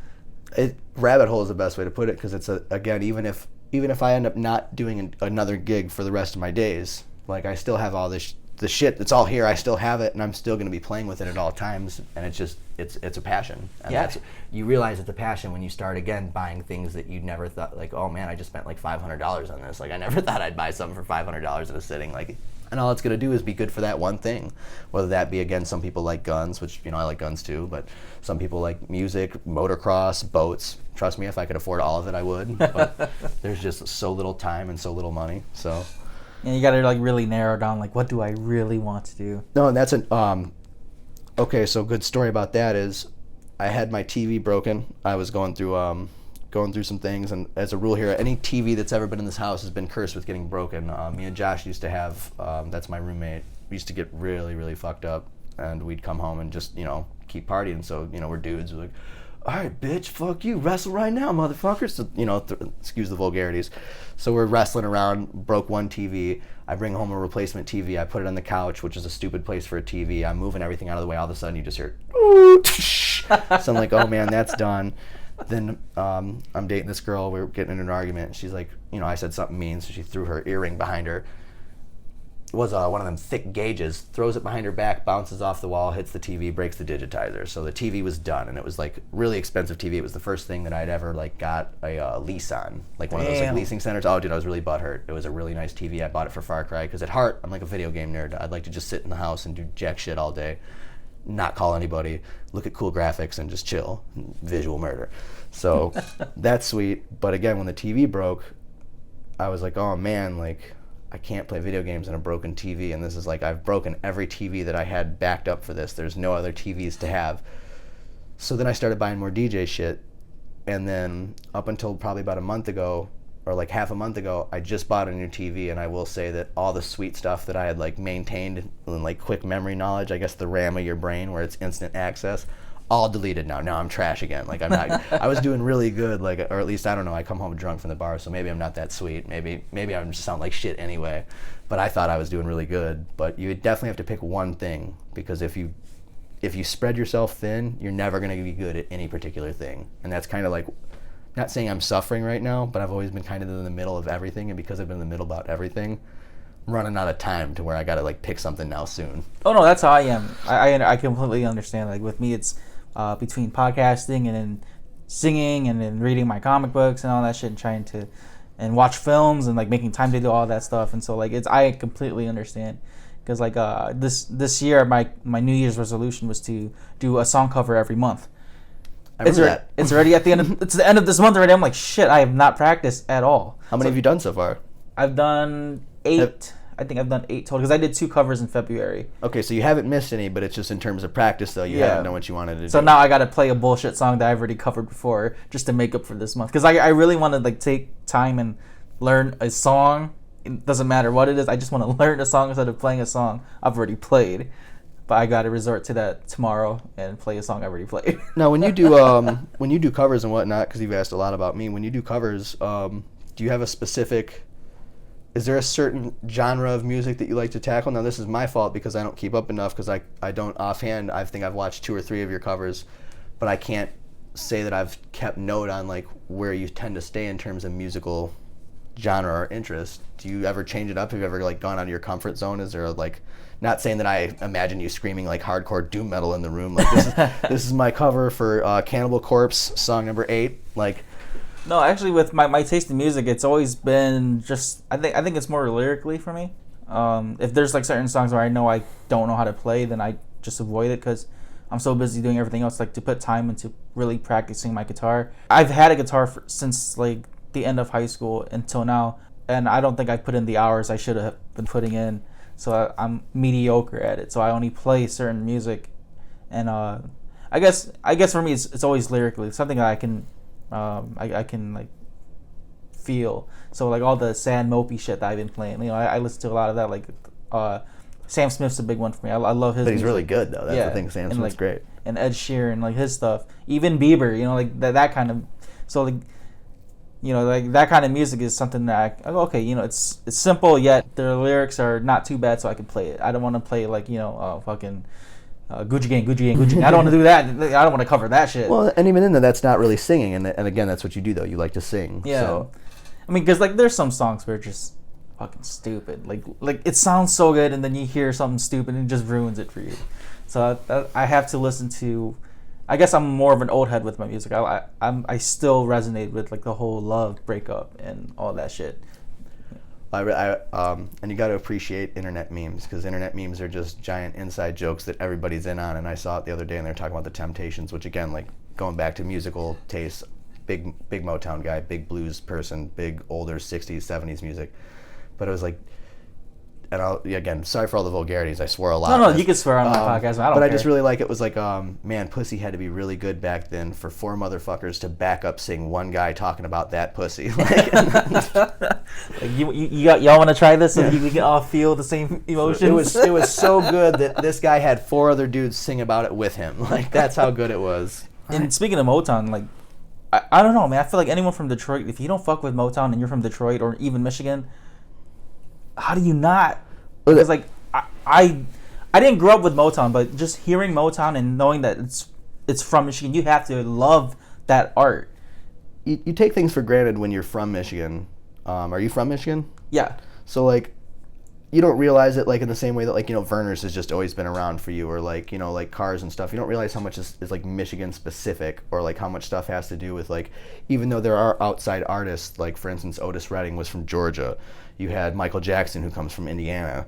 Rabbit hole is the best way to put it, because it's again, even if I end up not doing another gig for the rest of my days, like I still have all this the shit that's all here. I still have it, and I'm still going to be playing with it at all times. And it's just it's a passion. And yeah. You realize it's a passion when you start again buying things that you never thought, like, oh man, I just spent like $500 on this. Like I never thought I'd buy something for $500 at a sitting. Like. And all it's going to do is be good for that one thing. Whether that be, again, some people like guns, which, you know, I like guns too, but some people like music, motocross, boats. Trust me, if I could afford all of it, I would. But there's just so little time and so little money, so. And you got to like really narrow down, like, what do I really want to do? No, and that's okay, so good story about that is I had my TV broken. I was going through some things, and as a rule here, any TV that's ever been in this house has been cursed with getting broken. Me and Josh used to have, that's my roommate, we used to get really, really fucked up, and we'd come home and just, you know, keep partying. So, you know, we're dudes, we're like, all right, bitch, fuck you, wrestle right now, motherfuckers. So, you know, excuse the vulgarities. So we're wrestling around, broke one TV. I bring home a replacement TV. I put it on the couch, which is a stupid place for a TV. I'm moving everything out of the way. All of a sudden, you just hear, so I'm like, oh man, that's done. Then I'm dating this girl. We were getting in an argument. She's like, you know, I said something mean, so she threw her earring behind her. It was one of them thick gauges. Throws it behind her back, bounces off the wall, hits the TV, breaks the digitizer. So the TV was done, and it was like really expensive TV. It was the first thing that I'd ever like got a lease on, like one of those like leasing centers. Oh, dude, I was really butthurt. It was a really nice TV. I bought it for Far Cry because at heart, I'm like a video game nerd. I'd like to just sit in the house and do jack shit all day, not call anybody, look at cool graphics, and just chill. Visual murder. So that's sweet. But again, when the TV broke, I was like, oh man, like I can't play video games on a broken TV. And this is like, I've broken every TV that I had backed up for this. There's no other TVs to have. So then I started buying more DJ shit. And then up until probably about a month ago, or like half a month ago, I just bought a new TV. And I will say that all the sweet stuff that I had like maintained in like quick memory knowledge, I guess the RAM of your brain where it's instant access, all deleted now. Now I'm trash again. Like I'm not. I was doing really good. Like, or at least I don't know. I come home drunk from the bar, so maybe I'm not that sweet. Maybe I just sound like shit anyway. But I thought I was doing really good. But you definitely have to pick one thing, because if you spread yourself thin, you're never going to be good at any particular thing. And that's kind of like not saying I'm suffering right now, but I've always been kind of in the middle of everything, and because I've been in the middle about everything, I'm running out of time to where I gotta like pick something now soon. Oh no, that's how I am. I completely understand. Like with me, it's between podcasting and then singing and then reading my comic books and all that shit and trying to and watch films and like making time to do all that stuff. And so like I completely understand because like this year my New Year's resolution was to do a song cover every month. It's already at the end of, it's the end of this month already. I'm like, shit, I have not practiced at all. How many have you done so far? I've done 8. I think I've done 8 total because I did 2 covers in February. Okay, so you haven't missed any, but it's just in terms of practice, though. You haven't known what you wanted to do. So now I got to play a bullshit song that I've already covered before just to make up for this month. Because I really want to like take time and learn a song. It doesn't matter what it is. I just want to learn a song instead of playing a song I've already played. But I got to resort to that tomorrow and play a song I've already played. Now, when you do covers and whatnot, because you've asked a lot about me, when you do covers, do you have a specific? Is there a certain genre of music that you like to tackle? Now, this is my fault because I don't keep up enough because I don't offhand. I think I've watched 2 or 3 of your covers, but I can't say that I've kept note on like where you tend to stay in terms of musical genre or interest. Do you ever change it up? Have you ever like gone out of your comfort zone? Is there like, not saying that I imagine you screaming like hardcore doom metal in the room, like this is my cover for Cannibal Corpse song number 8, like. No, actually, with my taste in music, it's always been just I think it's more lyrically for me. If there's like certain songs where I know I don't know how to play, then I just avoid it because I'm so busy doing everything else. Like to put time into really practicing my guitar. I've had a guitar since like the end of high school until now, and I don't think I put in the hours I should have been putting in. So I'm mediocre at it. So I only play certain music, and I guess for me it's always lyrically something that I can. I can like feel. So like all the sad mopey shit that I've been playing, I listen to a lot of that. Like Sam Smith's a big one for me. I love his. But he's music. Really good though. That's the thing. Sam Smith's like, great. And Ed Sheeran, like his stuff. Even Bieber, like that kind of. So like, like that kind of music is something that I go, okay, it's simple yet the lyrics are not too bad, so I can play it. I don't want to play like fucking. Gucci gang. I don't want to do that. I don't want to cover that shit. Well, and even then, that's not really singing. And again, that's what you do, though. You like to sing. Yeah. So. I mean, because like there's some songs where it's just fucking stupid. Like it sounds so good, and then you hear something stupid, and it just ruins it for you. So I have to listen to. I guess I'm more of an old head with my music. I still resonate with like the whole love breakup and all that shit. And you got to appreciate internet memes because internet memes are just giant inside jokes that everybody's in on. And I saw it the other day, and they were talking about the Temptations, which again, like going back to musical tastes, big Motown guy, big blues person, big older 60s, 70s music. But it was like, and again, sorry for all the vulgarities. I swore a lot. No, you can swear on my podcast. I don't care. I just really like it was like, man, pussy had to be really good back then for 4 motherfuckers to back up sing one guy talking about that pussy. Like, y'all want to try this so we can all feel the same emotions? It was so good that this guy had 4 other dudes sing about it with him. Like that's how good it was. And speaking of Motown, like I don't know, man. I feel like anyone from Detroit, if you don't fuck with Motown and you're from Detroit or even Michigan. How do you not? Because like I didn't grow up with Motown, but just hearing Motown and knowing that it's from Michigan, you have to love that art. You take things for granted when you're from Michigan. Are you from Michigan? Yeah. So like, you don't realize it like in the same way that like Verner's has just always been around for you, or like like Cars and stuff. You don't realize how much is like Michigan specific, or like how much stuff has to do with like, even though there are outside artists, like for instance Otis Redding was from Georgia. You had Michael Jackson, who comes from Indiana.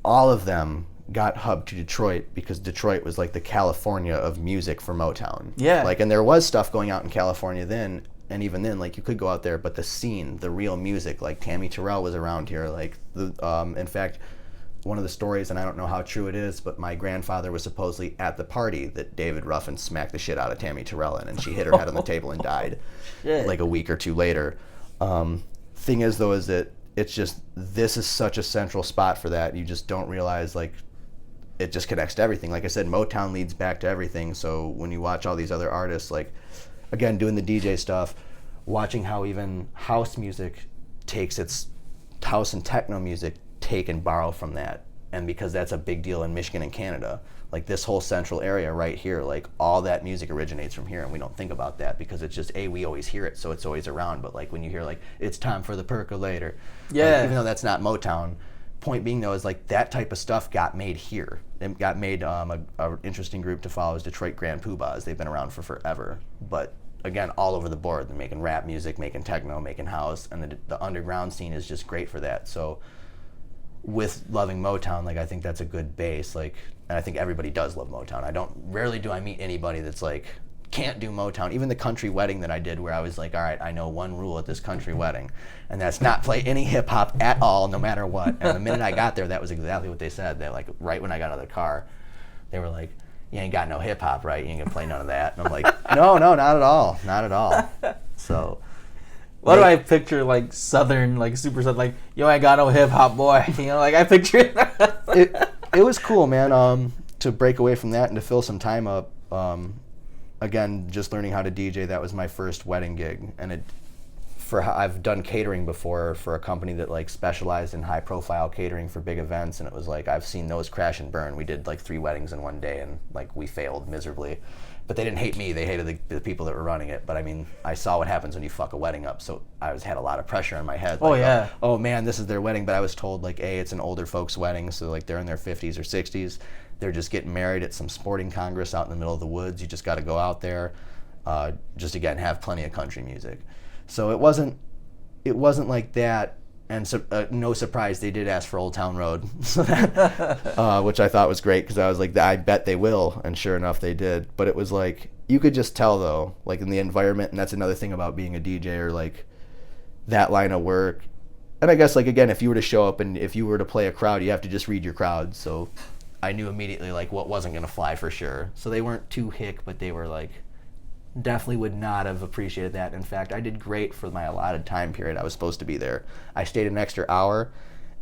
All of them got hubbed to Detroit because Detroit was like the California of music for Motown. Yeah. Like, and there was stuff going out in California then, and even then, like, you could go out there, but the scene, the real music, like Tammy Terrell was around here. Like, in fact, one of the stories, and I don't know how true it is, but my grandfather was supposedly at the party that David Ruffin smacked the shit out of Tammy Terrell in, and she hit her head on the table and died like a week or 2 later. Thing is, though, is that it's just, this is such a central spot for that. You just don't realize, like, it just connects to everything. Like I said, Motown leads back to everything. So when you watch all these other artists, like, again, doing the DJ stuff, watching how even house music takes its, house and techno music take and borrow from that. and because that's a big deal in Michigan and Canada, like this whole central area right here, like all that music originates from here, and we don't think about that because it's just we always hear it, so it's always around. But like when you hear like it's time for the percolator, like, even though that's not Motown, point being though is like that type of stuff got made here. It got made. A interesting group to follow is Detroit Grand Poobahs. They've been around for forever, but again, all over the board. They're making rap music, making techno, making house, and the underground scene is just great for that. So with loving Motown, like I think that's a good base. Like, and I think everybody does love Motown. Rarely do I meet anybody that's like can't do Motown. Even the country wedding that I did, where I was like, all right, I know one rule at this country wedding, and that's not play any hip hop at all, no matter what. And the minute I got there, that was exactly what they said. They like right when I got out of the car, they were like, you ain't got no hip hop, right? You ain't gonna play none of that. And I'm like, no, not at all, not at all. So, what do I picture like Southern, like super Southern, like yo, I got no hip hop, boy. You know, like I picture it. It was cool, man. To break away from that and to fill some time up. Again, just learning how to DJ. That was my first wedding gig, and I've done catering before for a company that like specialized in high profile catering for big events, and it was like I've seen those crash and burn. We did like 3 weddings in one day, and like we failed miserably. But they didn't hate me; they hated the people that were running it. But I mean, I saw what happens when you fuck a wedding up, so I had a lot of pressure on my head. Like, oh man, this is their wedding. But I was told like, it's an older folks' wedding, so like they're in their 50s or 60s. They're just getting married at some sporting congress out in the middle of the woods. You just got to go out there, just again have plenty of country music. So it wasn't like that, and no surprise they did ask for Old Town Road, so that, which I thought was great because I was like, I bet they will, and sure enough they did. But it was like you could just tell though, like in the environment, and that's another thing about being a DJ or like that line of work. And I guess like again, if you were to show up and if you were to play a crowd, you have to just read your crowd. So I knew immediately like what wasn't gonna fly for sure. So they weren't too hick, but they were like definitely would not have appreciated that. In fact, I did great for my allotted time period I was supposed to be there. I stayed an extra hour,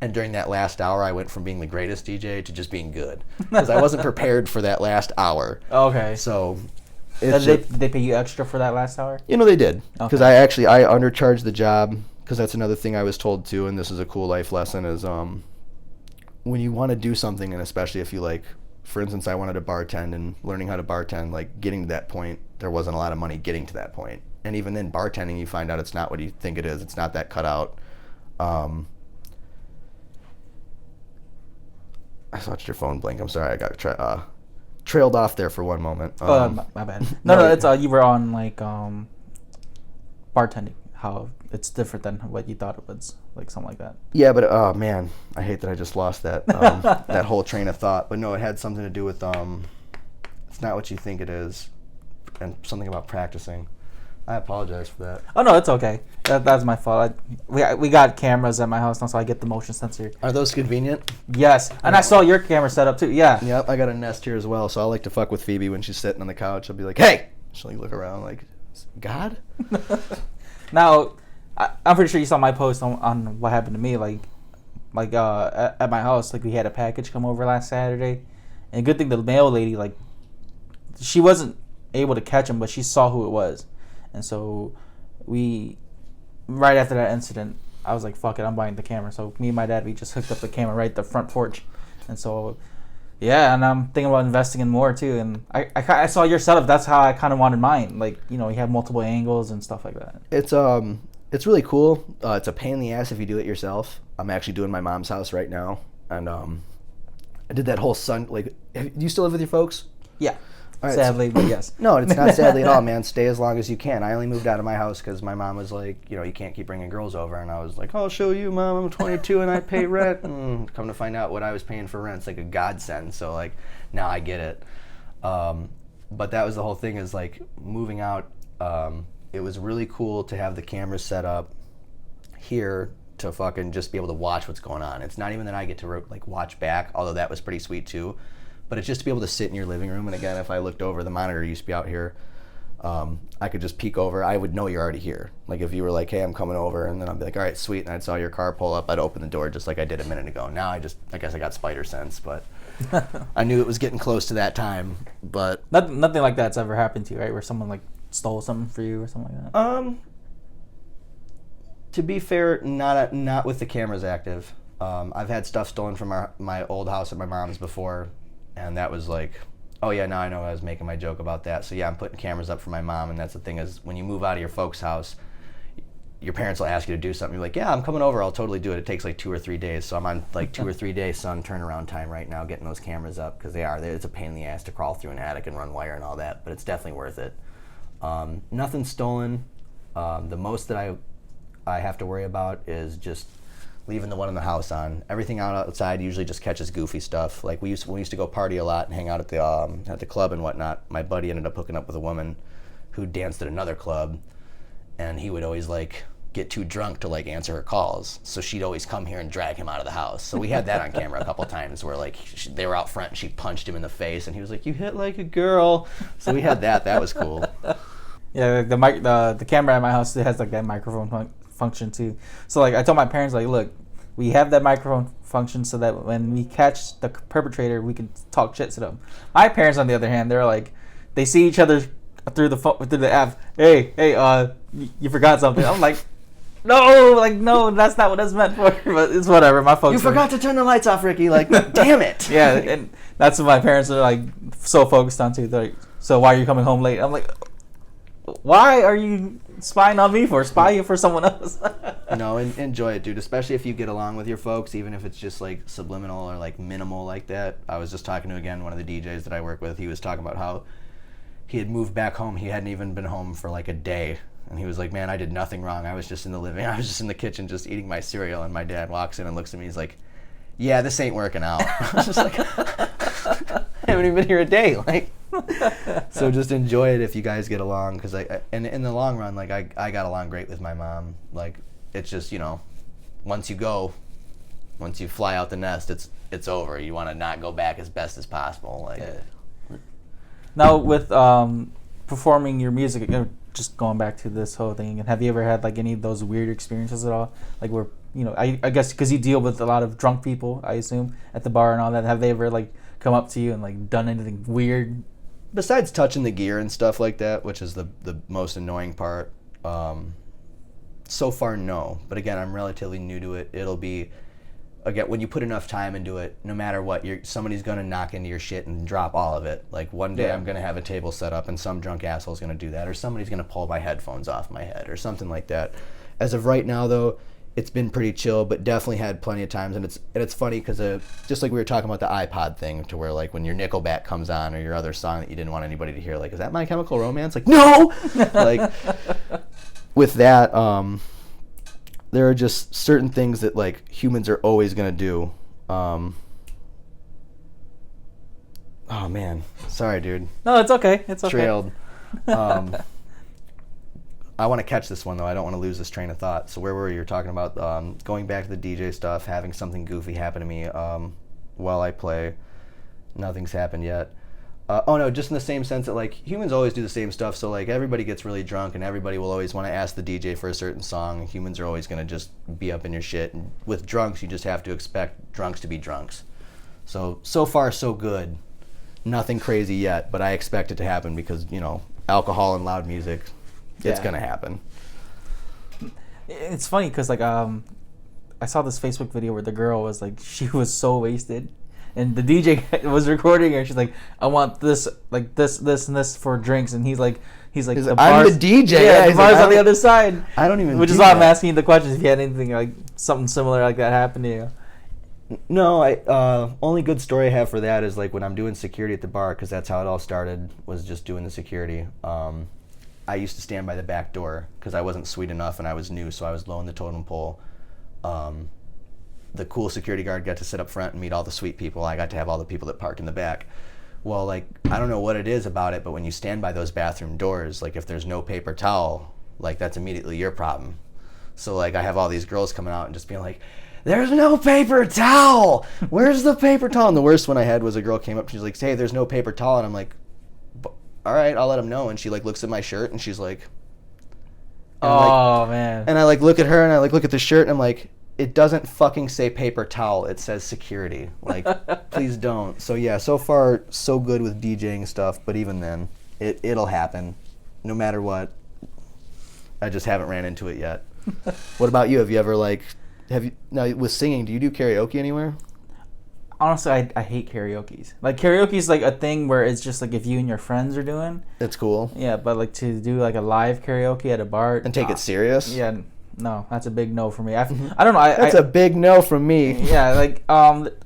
and during that last hour I went from being the greatest DJ to just being good because I wasn't prepared for that last hour. Okay. So did they pay you extra for that last hour? You know they did, because okay. I undercharged the job, because that's another thing I was told too, and this is a cool life lesson, is when you want to do something, and especially if you like, for instance, I wanted to bartend, and learning how to bartend, like getting to that point, there wasn't a lot of money getting to that point. And even then, bartending, you find out it's not what you think it is. It's not that cut out. I watched your phone blink. I'm sorry. I got trailed off there for one moment. My bad. No, it's you were on like bartending. How it's different than what you thought it was, like something like that. Yeah, but oh man, I hate that I just lost that that whole train of thought. But no, it had something to do with it's not what you think it is, and something about practicing. I apologize for that. Oh no, it's okay. That's my fault. We got cameras at my house now, so I get the motion sensor. Are those convenient? Yes, and I saw your camera set up too. Yeah. Yep, I got a Nest here as well, so I like to fuck with Phoebe when she's sitting on the couch. I'll be like, "Hey!" She'll like, look around like, "God." Now, I'm pretty sure you saw my post on what happened to me. Like at my house, like we had a package come over last Saturday, and good thing the mail lady, like, she wasn't able to catch him, but she saw who it was, and so right after that incident, I was like, fuck it, I'm buying the camera. So me and my dad, we just hooked up the camera right at the front porch, and so yeah, and I'm thinking about investing in more too. And I saw your setup. That's how I kind of wanted mine. Like, you know, you have multiple angles and stuff like that. It's really cool. It's a pain in the ass if you do it yourself. I'm actually doing my mom's house right now, and I did that whole do you still live with your folks? Yeah. All right, sadly, but yes. No, it's not sadly at all, man. Stay as long as you can. I only moved out of my house because my mom was like, you know, you can't keep bringing girls over. And I was like, I'll show you, Mom. I'm 22 and I pay rent. And come to find out, what I was paying for rent's like a godsend. So, like, now I get it. But that was the whole thing, is like moving out. It was really cool to have the cameras set up here to fucking just be able to watch what's going on. It's not even that I get to like watch back, although that was pretty sweet too. But it's just to be able to sit in your living room, and again, if I looked over, the monitor used to be out here, I could just peek over. I would know you're already here. Like if you were like, hey, I'm coming over, and then I'd be like, all right, sweet, and I'd saw your car pull up, I'd open the door just like I did a minute ago. Now I guess I got spider sense, but I knew it was getting close to that time. But nothing like that's ever happened to you, right? Where someone like stole something for you or something like that? To be fair, not with the cameras active. I've had stuff stolen from my old house at my mom's before, and that was like, oh yeah, now I know I was making my joke about that. So yeah, I'm putting cameras up for my mom, and that's the thing is when you move out of your folks' house, your parents will ask you to do something. You're like, yeah, I'm coming over. I'll totally do it. It takes like 2 or 3 days. So I'm on like 2 or 3 days sun turnaround time right now getting those cameras up because it's a pain in the ass to crawl through an attic and run wire and all that, but it's definitely worth it. Nothing stolen. The most that I have to worry about is just leaving the one in the house on. Everything outside usually just catches goofy stuff. Like we used to go party a lot and hang out at the club and whatnot. My buddy ended up hooking up with a woman who danced at another club, and he would always like get too drunk to like answer her calls. So she'd always come here and drag him out of the house. So we had that on camera a couple times where like they were out front and she punched him in the face and he was like, "You hit like a girl." So we had that. That was cool. Yeah, the camera at my house, it has like that microphone function too. So like I told my parents, like, look, we have that microphone function so that when we catch the perpetrator, we can talk shit to them. My parents, on the other hand, they're like, they see each other through the app. Hey, you forgot something. I'm like, no, that's not what that's meant for. But it's whatever. My folks. You forgot to turn the lights off, Ricky. Like, damn it. Yeah, and that's what my parents are like so focused on too. They're like, so why are you coming home late? I'm like, why are you spying on me for? Spy you for someone else. No, enjoy it, dude. Especially if you get along with your folks, even if it's just like subliminal or like minimal like that. I was just talking to one of the DJs that I work with. He was talking about how he had moved back home. He hadn't even been home for like a day. And he was like, man, I did nothing wrong. I was just in the kitchen just eating my cereal. And my dad walks in and looks at me. He's like, yeah, this ain't working out. I was just like, I haven't even been here a day. Like, so just enjoy it if you guys get along. Because and in the long run, like I got along great with my mom. Like, it's just, you know, once you fly out the nest, it's over. You want to not go back as best as possible. Like, yeah. Now with performing your music, just going back to this whole thing, and have you ever had like any of those weird experiences at all? Like where, you know, I guess because you deal with a lot of drunk people, I assume, at the bar and all that. Have they ever like come up to you and like done anything weird? Besides touching the gear and stuff like that, which is the most annoying part, so far no. But again, I'm relatively new to it. It'll be, again, when you put enough time into it, no matter what, somebody's gonna knock into your shit and drop all of it. Like one day I'm gonna have a table set up and some drunk asshole's gonna do that, or somebody's gonna pull my headphones off my head or something like that. As of right now though, it's been pretty chill, but definitely had plenty of times, and it's funny because just like we were talking about the iPod thing, to where like when your Nickelback comes on or your other song that you didn't want anybody to hear, like, is that My Chemical Romance? Like, no. Like with that, there are just certain things that like humans are always gonna do. Oh man, sorry, dude. No, it's okay. It's okay. Trailed. I want to catch this one though. I don't want to lose this train of thought. So where were you? You're talking about going back to the DJ stuff, having something goofy happen to me while I play. Nothing's happened yet. Oh no, just in the same sense that like humans always do the same stuff. So like everybody gets really drunk and everybody will always want to ask the DJ for a certain song. Humans are always going to just be up in your shit. And with drunks, you just have to expect drunks to be drunks. So far so good. Nothing crazy yet, but I expect it to happen because, you know, alcohol and loud music. It's gonna happen. It's funny because like I saw this Facebook video where the girl was like, she was so wasted, and the DJ was recording her. She's like, I want this, like this, and this for drinks, and he's like, the I'm the DJ. Yeah, the bar's on the other side. I don't even. Which is why I'm asking you the questions. If you had anything like something similar like that happen to you. No, only good story I have for that is like when I'm doing security at the bar, because that's how it all started. Was just doing the security. I used to stand by the back door because I wasn't sweet enough and I was new, so I was low in the totem pole. The cool security guard got to sit up front and meet all the sweet people. I got to have all the people that parked in the back. Well, like, I don't know what it is about it, but when you stand by those bathroom doors, like if there's no paper towel, like that's immediately your problem. So like I have all these girls coming out and just being like, there's no paper towel! Where's the paper towel? And the worst one I had was a girl came up, she's like, hey, there's no paper towel. And I'm like, all right, I'll let him know. And she like looks at my shirt and she's like, man. And I like look at her and I like look at the shirt and I'm like, it doesn't fucking say paper towel. It says security. Like, please don't. So yeah, so far so good with DJing stuff, but even then, it'll happen, no matter what. I just haven't ran into it yet. What about you? Have you ever like Have you now with singing? Do you do karaoke anywhere? Honestly, I hate karaoke's. Like karaoke is like a thing where it's just like if you and your friends are doing. It's cool. Yeah, but like to do like a live karaoke at a bar And take it serious? Yeah, no, that's a big no for me. I don't know. That's a big no from me. Yeah, like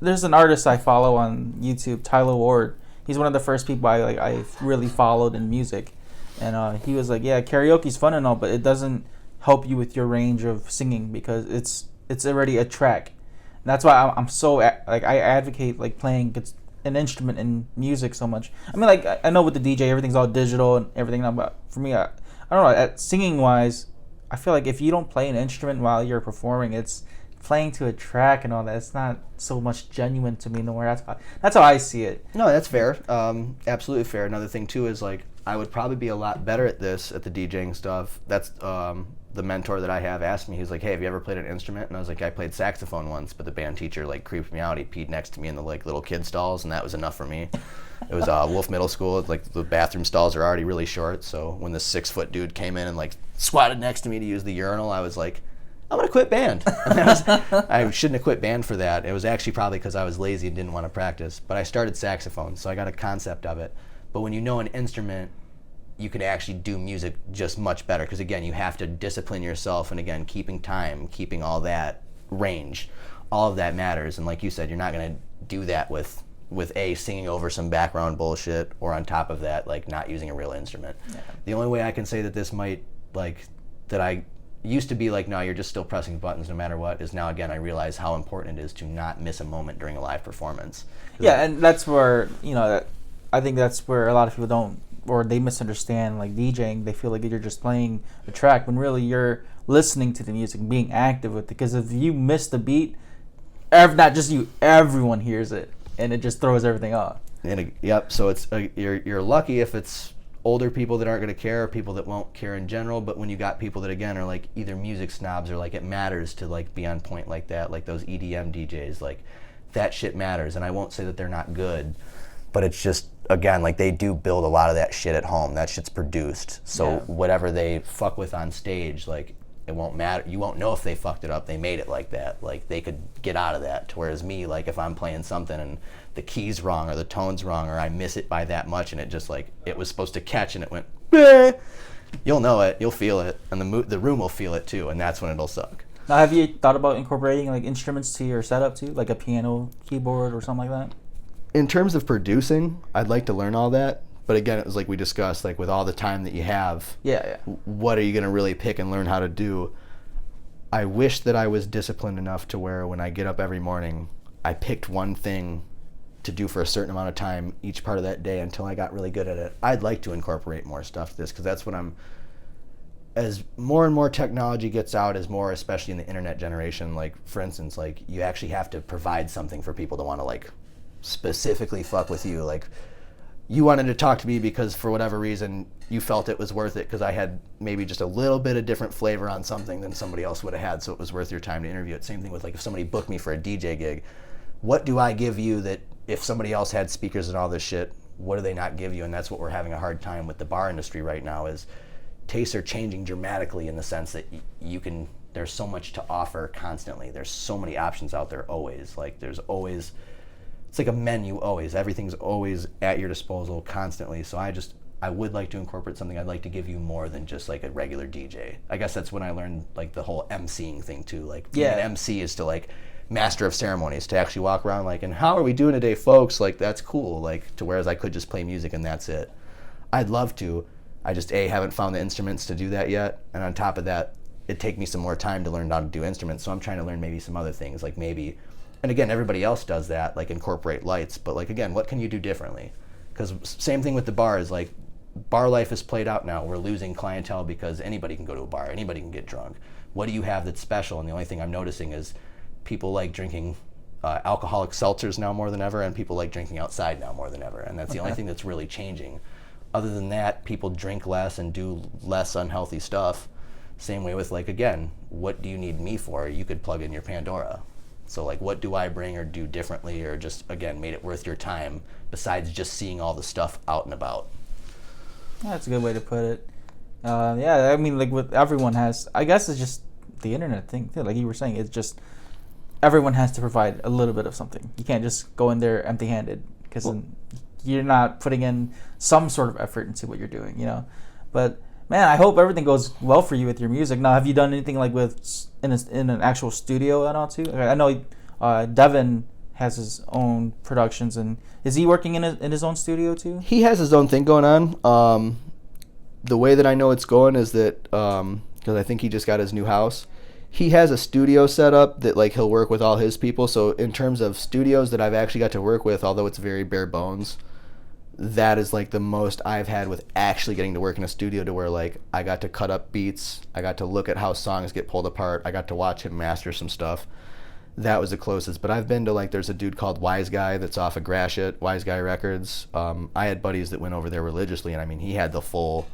there's an artist I follow on YouTube, Tyler Ward. He's one of the first people I really followed in music, and he was like, yeah, karaoke's fun and all, but it doesn't help you with your range of singing because it's already a track. And that's why I'm so like I advocate like playing an instrument in music so much. I mean, like I know with the DJ everything's all digital and everything, but for me, I don't know. At singing wise, I feel like if you don't play an instrument while you're performing, it's playing to a track and all that. It's not so much genuine to me no more. That's how I see it. No, that's fair. Absolutely fair. Another thing too is like I would probably be a lot better at this at the DJing stuff. That's the mentor that I have asked me. He's like, hey, have you ever played an instrument? And I was like, I played saxophone once, but the band teacher like creeped me out. He peed next to me in the like little kid stalls, and that was enough for me. It was Wolf Middle School. Like the bathroom stalls are already really short, so when this 6-foot dude came in and like squatted next to me to use the urinal, I was like, I'm gonna quit band. I shouldn't have quit band for that. It was actually probably because I was lazy and didn't want to practice. But I started saxophone, so I got a concept of it. But when you know an instrument, you can actually do music just much better because again, you have to discipline yourself, and again, keeping time, keeping all that range, all of that matters. And like you said, you're not gonna do that with singing over some background bullshit, or on top of that, like not using a real instrument. Yeah. The only way I can say that this might that I used to be like, no, you're just still pressing buttons no matter what, is now again I realize how important it is to not miss a moment during a live performance. Yeah, and that's where I think that's where a lot of people don't, or they misunderstand like DJing. They feel like you're just playing the track when really you're listening to the music, being active with it. Because if you miss the beat, not just you, everyone hears it, and it just throws everything off. And yep, so it's you're lucky if it's older people that aren't going to care, or people that won't care in general. But when you got people that again are like either music snobs or like it matters to like be on point like that, like those EDM DJs, like that shit matters. And I won't say that they're not good, but it's just again like they do build a lot of that shit at home. That shit's produced, so whatever they fuck with on stage, like it won't matter. You won't know if they fucked it up. They made it like that. Like they could get out of that. To whereas me, like if I'm playing something and the key's wrong or the tone's wrong or I miss it by that much and it just like it was supposed to catch and it went, bleh, you'll know it, you'll feel it, and the room will feel it too, and that's when it'll suck. Now, have you thought about incorporating like instruments to your setup too, like a piano, keyboard, or something like that? In terms of producing, I'd like to learn all that. But again, it was like we discussed, like with all the time that you have, what are you going to really pick and learn how to do? I wish that I was disciplined enough to where when I get up every morning, I picked one thing to do for a certain amount of time each part of that day until I got really good at it. I'd like to incorporate more stuff to this because that's what as more and more technology gets out, as more, especially in the internet generation, like for instance, like you actually have to provide something for people to want to like specifically fuck with you. Like you wanted to talk to me because for whatever reason you felt it was worth it because I had maybe just a little bit of different flavor on something than somebody else would have had, so it was worth your time to interview it. Same thing with like if somebody booked me for a DJ gig, what do I give you that if somebody else had speakers and all this shit, what do they not give you? And that's what we're having a hard time with the bar industry right now is tastes are changing dramatically in the sense that there's so much to offer constantly. There's so many options out there always. Like there's always, it's like a menu always. Everything's always at your disposal constantly. So I would like to incorporate something. I'd like to give you more than just like a regular DJ. I guess that's when I learned like the whole emceeing thing too. Like being an MC is to like master of ceremonies, to actually walk around like, and how are we doing today, folks? Like that's cool. Like to whereas I could just play music and that's it. I'd love to. I just haven't found the instruments to do that yet. And on top of that, it'd take me some more time to learn how to do instruments. So I'm trying to learn maybe some other things, like maybe, and again, everybody else does that, like incorporate lights. But like again, what can you do differently? Because same thing with the bars. Like bar life is played out now. We're losing clientele because anybody can go to a bar, anybody can get drunk. What do you have that's special? And the only thing I'm noticing is people like drinking alcoholic seltzers now more than ever, and people like drinking outside now more than ever. And that's the only thing that's really changing. Other than that, people drink less and do less unhealthy stuff. Same way with like, again, what do you need me for? You could plug in your Pandora. So like, what do I bring or do differently, or just, again, made it worth your time besides just seeing all the stuff out and about? Yeah, that's a good way to put it. Yeah, I mean, like what everyone has, I guess it's just the internet thing too. Like you were saying, it's just everyone has to provide a little bit of something. You can't just go in there empty-handed because you're not putting in some sort of effort into what you're doing, you know. But man, I hope everything goes well for you with your music. Now, have you done anything like in an actual studio at all too? I know Devin has his own productions, and is he working in his own studio too? He has his own thing going on. The way that I know it's going is that because I think he just got his new house, he has a studio set up that like he'll work with all his people. So in terms of studios that I've actually got to work with, although it's very bare bones, that is like the most I've had with actually getting to work in a studio, to where like I got to cut up beats, I got to look at how songs get pulled apart, I got to watch him master some stuff. That was the closest. But I've been to, like, there's a dude called Wise Guy that's off of Gratiot, Wise Guy Records. I had buddies that went over there religiously, and I mean, he had the full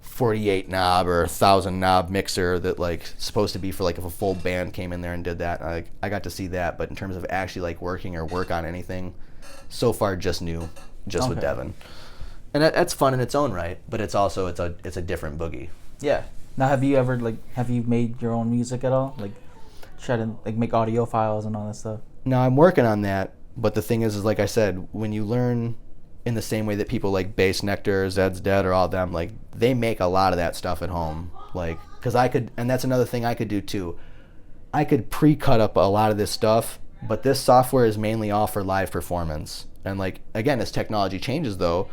48 knob or 1,000 knob mixer that like supposed to be for like if a full band came in there and did that. I got to see that, but in terms of actually like working or work on anything, so far just with Devin. And that's fun in its own right, but it's also it's a different boogie. Yeah. Now, have you made your own music at all? Like, try to like make audio files and all that stuff? No, I'm working on that, but the thing is like I said, when you learn in the same way that people like Bass Nectar, Zed's Dead, or all them, like they make a lot of that stuff at home. Like, because I could, and that's another thing I could do too. I could pre-cut up a lot of this stuff, but this software is mainly all for live performance. And like, again, as technology changes though,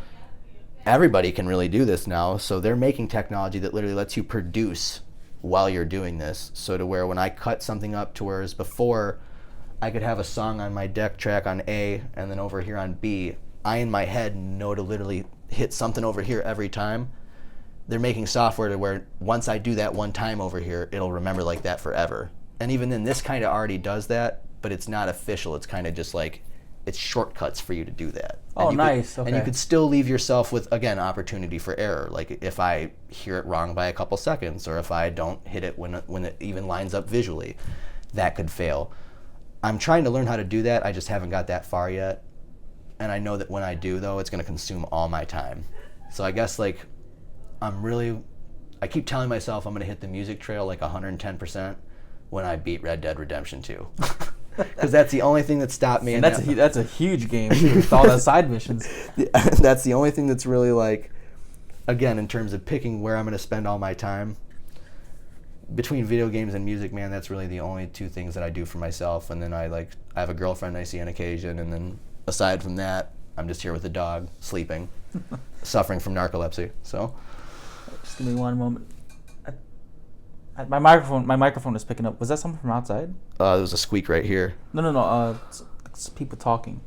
everybody can really do this now. So they're making technology that literally lets you produce while you're doing this. So to where when I cut something up, to whereas before I could have a song on my deck track on A and then over here on B, I in my head know to literally hit something over here every time. They're making software to where once I do that one time over here, it'll remember like that forever. And even then, this kind of already does that, but it's not official. It's kind of just like, it's shortcuts for you to do that. Oh, nice. Okay. And you could still leave yourself with, again, opportunity for error. Like if I hear it wrong by a couple seconds, or if I don't hit it when it even lines up visually, that could fail. I'm trying to learn how to do that. I just haven't got that far yet. And I know that when I do, though, it's going to consume all my time. So I guess, like, I keep telling myself I'm going to hit the music trail like 110% when I beat Red Dead Redemption 2. Because that's the only thing that stopped me. And that's a huge game, too, with all the side missions. That's the only thing that's really, like, again, in terms of picking where I'm going to spend all my time. Between video games and music, man, that's really the only two things that I do for myself. And then I have a girlfriend I see on occasion, and then aside from that, I'm just here with the dog, sleeping, suffering from narcolepsy. So, just give me one moment. My microphone is picking up. Was that something from outside? There was a squeak right here. No. It's people talking.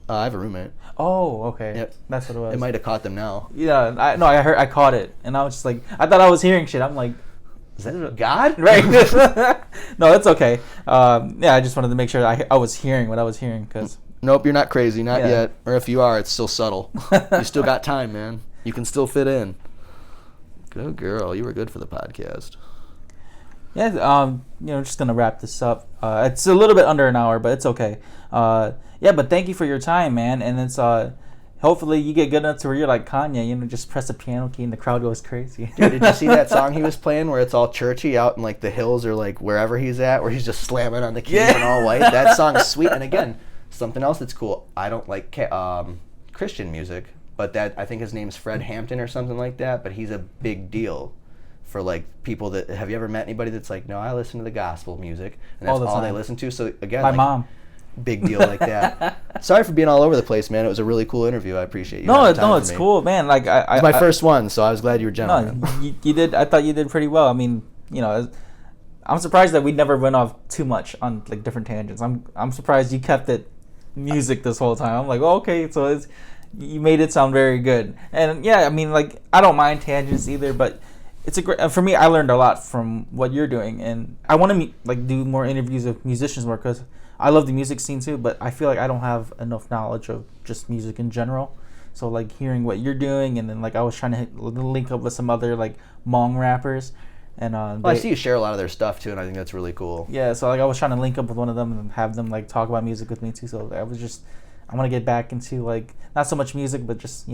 I have a roommate. Oh, okay. Yep. That's what it was. It might have caught them now. Yeah, I caught it, and I was just like, I thought I was hearing shit. I'm like, is that God? Right. No, it's okay. Yeah, I just wanted to make sure I was hearing what I was hearing, because. Nope, you're not crazy, not yet. Or if you are, it's still subtle. You still got time, man. You can still fit in. Good girl, you were good for the podcast. Yeah, just gonna wrap this up. It's a little bit under an hour, but it's okay. Yeah, but thank you for your time, man. And it's hopefully you get good enough to where you're like Kanye, just press a piano key and the crowd goes crazy. Dude, did you see that song he was playing where it's all churchy out in like the hills or like wherever he's at, where he's just slamming on the keys and all white? That song's sweet. And again, something else that's cool. I don't like Christian music, but that I think his name's Fred Hampton or something like that. But he's a big deal for like people that. Have you ever met anybody that's like, no, I listen to the gospel music, and that's all they listen to? So again, my mom. Big deal like that. Sorry for being all over the place, man. It was a really cool interview. I appreciate you. No, it's cool, man. Like it's my first one, so I was glad you were gentleman. No, you did. I thought you did pretty well. I mean, I'm surprised that we never went off too much on like different tangents. I'm surprised you kept it music this whole time. I'm like, oh, okay, so you made it sound very good. And yeah, I mean, like I don't mind tangents either, but it's a great. For me, I learned a lot from what you're doing, and I want to do more interviews with musicians more, because I love the music scene too, but I feel like I don't have enough knowledge of just music in general. So like hearing what you're doing, and then like I was trying to link up with some other like Hmong rappers, and I see you share a lot of their stuff too, and I think that's really cool. Yeah, so like I was trying to link up with one of them and have them like talk about music with me too. So I want to get back into like not so much music, but just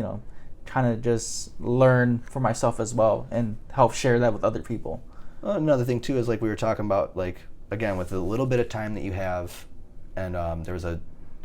kind of just learn for myself as well and help share that with other people. Another thing too is like we were talking about, like again with the little bit of time that you have, and there was I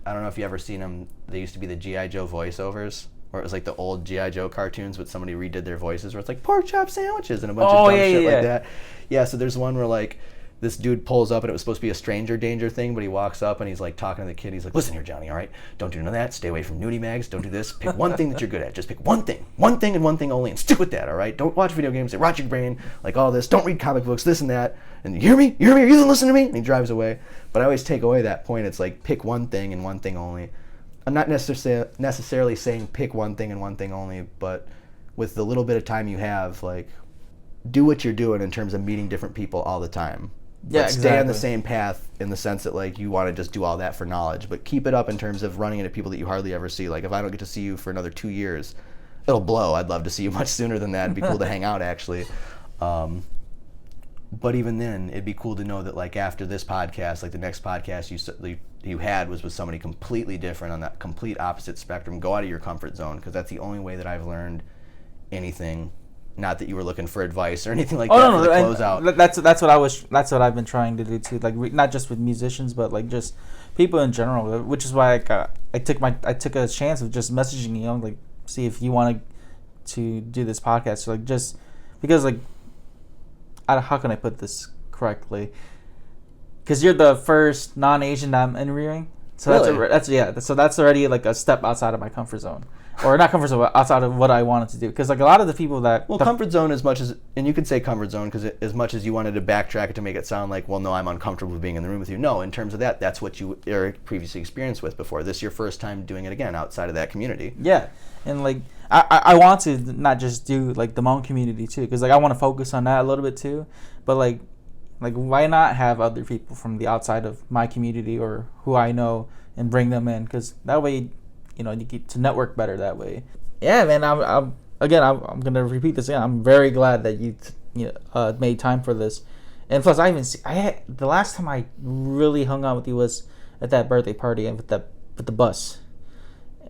don't know if you ever seen them. They used to be the GI Joe voiceovers, or it was like the old GI Joe cartoons, but somebody redid their voices, where it's like pork chop sandwiches and a bunch of dumb shit like that. Yeah, so there's one where like this dude pulls up and it was supposed to be a stranger danger thing, but he walks up and he's like talking to the kid. He's like, listen here, Johnny, all right? Don't do none of that. Stay away from nudie mags. Don't do this. Pick one thing that you're good at. Just pick one thing and one thing only, and stick with that, all right? Don't watch video games. They rot your brain, like all this. Don't read comic books, this and that. And you hear me? You hear me? Are you listening to me? And he drives away. But I always take away that point. It's like pick one thing and one thing only. I'm not necessarily saying pick one thing and one thing only, but with the little bit of time you have, like, do what you're doing in terms of meeting different people all the time. Yeah, exactly. Stay on the same path in the sense that, like, you want to just do all that for knowledge, but keep it up in terms of running into people that you hardly ever see. Like, if I don't get to see you for another 2 years, it'll blow. I'd love to see you much sooner than that. It'd be cool to hang out, actually. But even then, it'd be cool to know that, like, after this podcast, like, the next podcast you had was with somebody completely different on that complete opposite spectrum. Go out of your comfort zone, because that's the only way that I've learned anything. Not that you were looking for advice or anything like that for the closeout. That's what I've been trying to do too. Like not just with musicians, but like just people in general. Which is why I took a chance of just messaging you, like see if you wanted to do this podcast. So, like just because like how can I put this correctly? Because you're the first non-Asian that I'm interviewing. So really? that's already like a step outside of my comfort zone. Or not comfort zone, but outside of what I wanted to do. Because like a lot of the people that... Well, comfort zone as much as... And you could say comfort zone because as much as you wanted to backtrack it to make it sound like, well, no, I'm uncomfortable with being in the room with you. No, in terms of that, that's what you are previously experienced with before. This is your first time doing it again outside of that community. Yeah. And like, I want to not just do like the Hmong community too. Because like I want to focus on that a little bit too. But like why not have other people from the outside of my community or who I know and bring them in? Because that way... you get to network better that way. Yeah, man. I'm gonna repeat this again. I'm very glad that you made time for this. And plus, the last time I really hung out with you was at that birthday party and with the bus,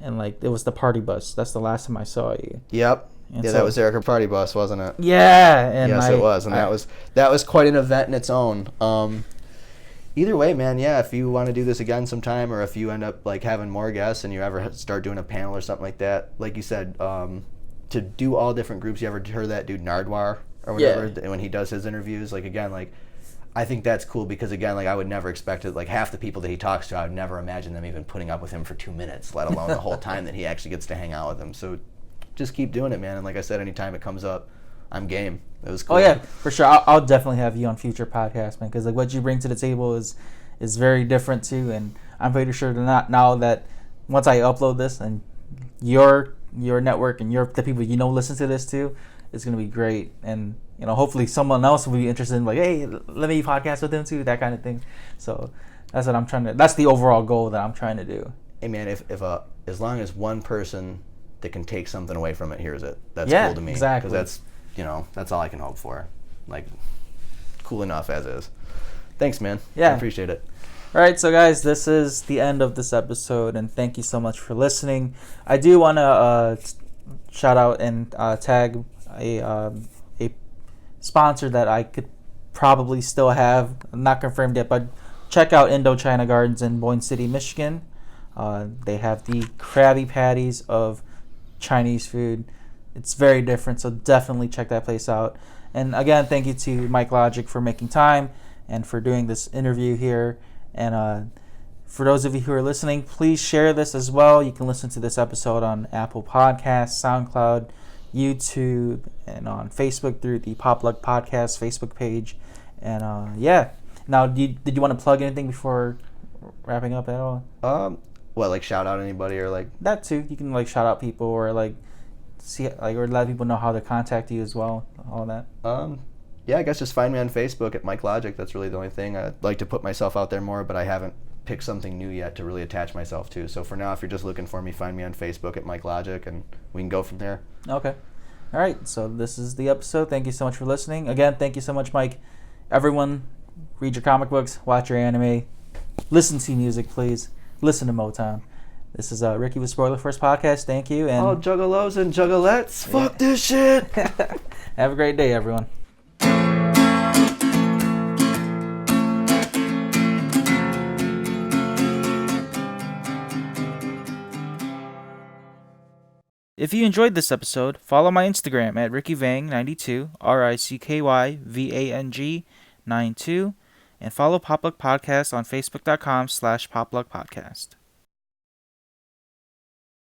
and like it was the party bus. That's the last time I saw you. Yep. And yeah, so, that was Erica Party Bus, wasn't it? Yeah. And yes, it was, and that was quite an event in its own. Either way, man, yeah, if you want to do this again sometime or if you end up like having more guests and you ever start doing a panel or something like that, like you said, to do all different groups, you ever heard that dude Nardwar or whatever, when he does his interviews, like again, like I think that's cool because again, like I would never expect it, like half the people that he talks to, I would never imagine them even putting up with him for 2 minutes, let alone the whole time that he actually gets to hang out with them. So just keep doing it, man, and like I said, anytime it comes up, I'm game. It was cool. Oh yeah, for sure. I'll definitely have you on future podcasts, man, because like what you bring to the table is very different too, and I'm pretty sure now that once I upload this and your network and the people listen to this too, it's gonna be great, and hopefully someone else will be interested in like, hey, let me podcast with them too, that kind of thing. So that's what I'm trying to. That's the overall goal that I'm trying to do. Hey man, if as long as one person that can take something away from it hears it, that's cool to me. Exactly. Because that's all I can hope for. Like, cool enough as is. Thanks, man. Yeah. I appreciate it. All right, so guys, this is the end of this episode, and thank you so much for listening. I do want to shout out and tag a sponsor that I could probably still have. I'm not confirmed yet, but check out Indochina Gardens in Boyne City, Michigan. They have the Krabby Patties of Chinese food. It's very different, so definitely check that place out. And again, thank you to Mike Logic for making time and for doing this interview here. And for those of you who are listening, please share this as well. You can listen to this episode on Apple Podcasts, SoundCloud, YouTube, and on Facebook through the Pop Luck Podcast Facebook page. And yeah. Now, did you want to plug anything before wrapping up at all? What, like shout out anybody or like that too? You can like shout out people or like see like or let people know how to contact you as well. All that. Yeah, I guess just find me on Facebook at Mike Logic. That's really the only thing. I'd like to put myself out there more, but I haven't picked something new yet to really attach myself to. So for now, if you're just looking for me, find me on Facebook at Mike Logic, and we can go from there. Okay. All right. So this is the episode. Thank you so much for listening. Again, thank you so much, Mike. Everyone, read your comic books, watch your anime, listen to music, please. Listen to Motown. This is Ricky with Spoiler First Podcast. Thank you. And all juggalos and juggalettes, fuck this shit. Have a great day, everyone. If you enjoyed this episode, follow my Instagram at RickyVang92, RICKYVANG92, and follow Popluck Podcast on Facebook.com/PopluckPodcast.